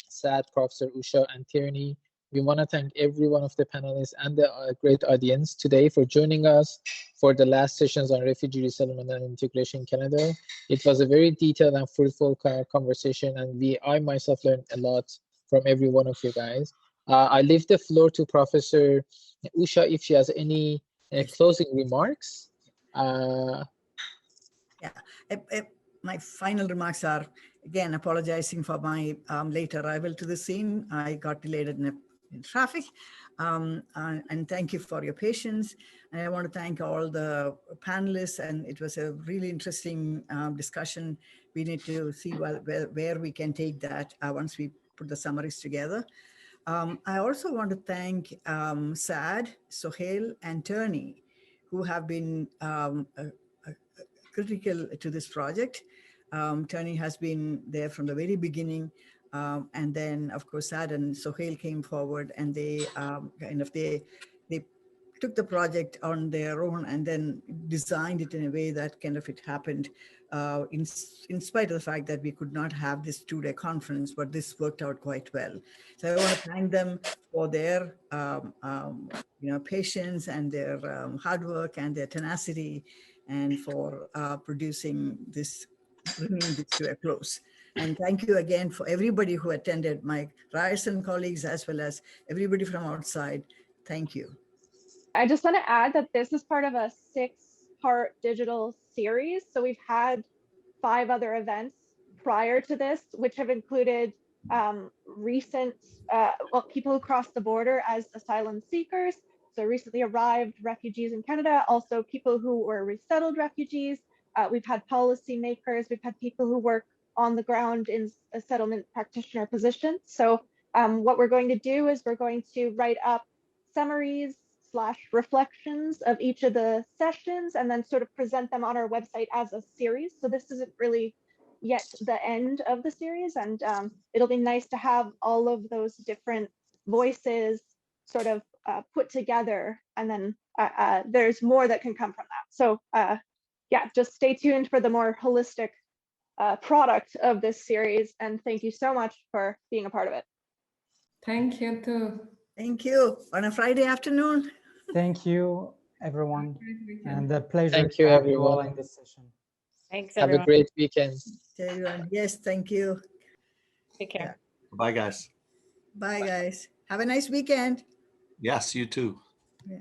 Saad, Professor Usha, and Tierney, we want to thank every one of the panelists and the great audience today for joining us for the last sessions on refugee resettlement and integration in Canada. It was a very detailed and fruitful conversation, and I myself learned a lot from every one of you guys. I leave the floor to Professor Usha if she has any closing remarks. My final remarks are, again, apologizing for my late arrival to the scene. I got delayed in traffic, and thank you for your patience. And I want to thank all the panelists, and it was a really interesting discussion. We need to see where we can take that once we put the summaries together. I also want to thank Saad, Sohail, and Tierney, who have been critical to this project. Tierney has been there from the very beginning. And then, of course, Saad and Sohail came forward, and they they took the project on their own and then designed it in a way that kind of it happened in spite of the fact that we could not have this two-day conference, but this worked out quite well. So I want to thank them for their patience and their hard work and their tenacity, and for producing this, bringing this to a close. And thank you again for everybody who attended, my Ryerson colleagues, as well as everybody from outside. Thank you. I just want to add that this is part of a 6-part digital series. So we've had 5 other events prior to this, which have included recent, people who crossed the border as asylum seekers, so recently arrived refugees in Canada, also people who were resettled refugees. We've had policymakers, we've had people who work on the ground in a settlement practitioner position. So what we're going to do is we're going to write up summaries / reflections of each of the sessions and then sort of present them on our website as a series. So this isn't really yet the end of the series, and it'll be nice to have all of those different voices sort of put together, and then there's more that can come from that. So yeah, just stay tuned for the more holistic product of this series, and thank you so much for being a part of it. Thank you too. Thank you. On a Friday afternoon. Thank you, everyone, and a pleasure Thank you, to have you all everyone. in this session. Thanks, Have everyone. a great weekend. Everyone. Yes, thank you. Take care. Bye, guys. Bye, guys. Have a nice weekend. Yes, you too. Yeah.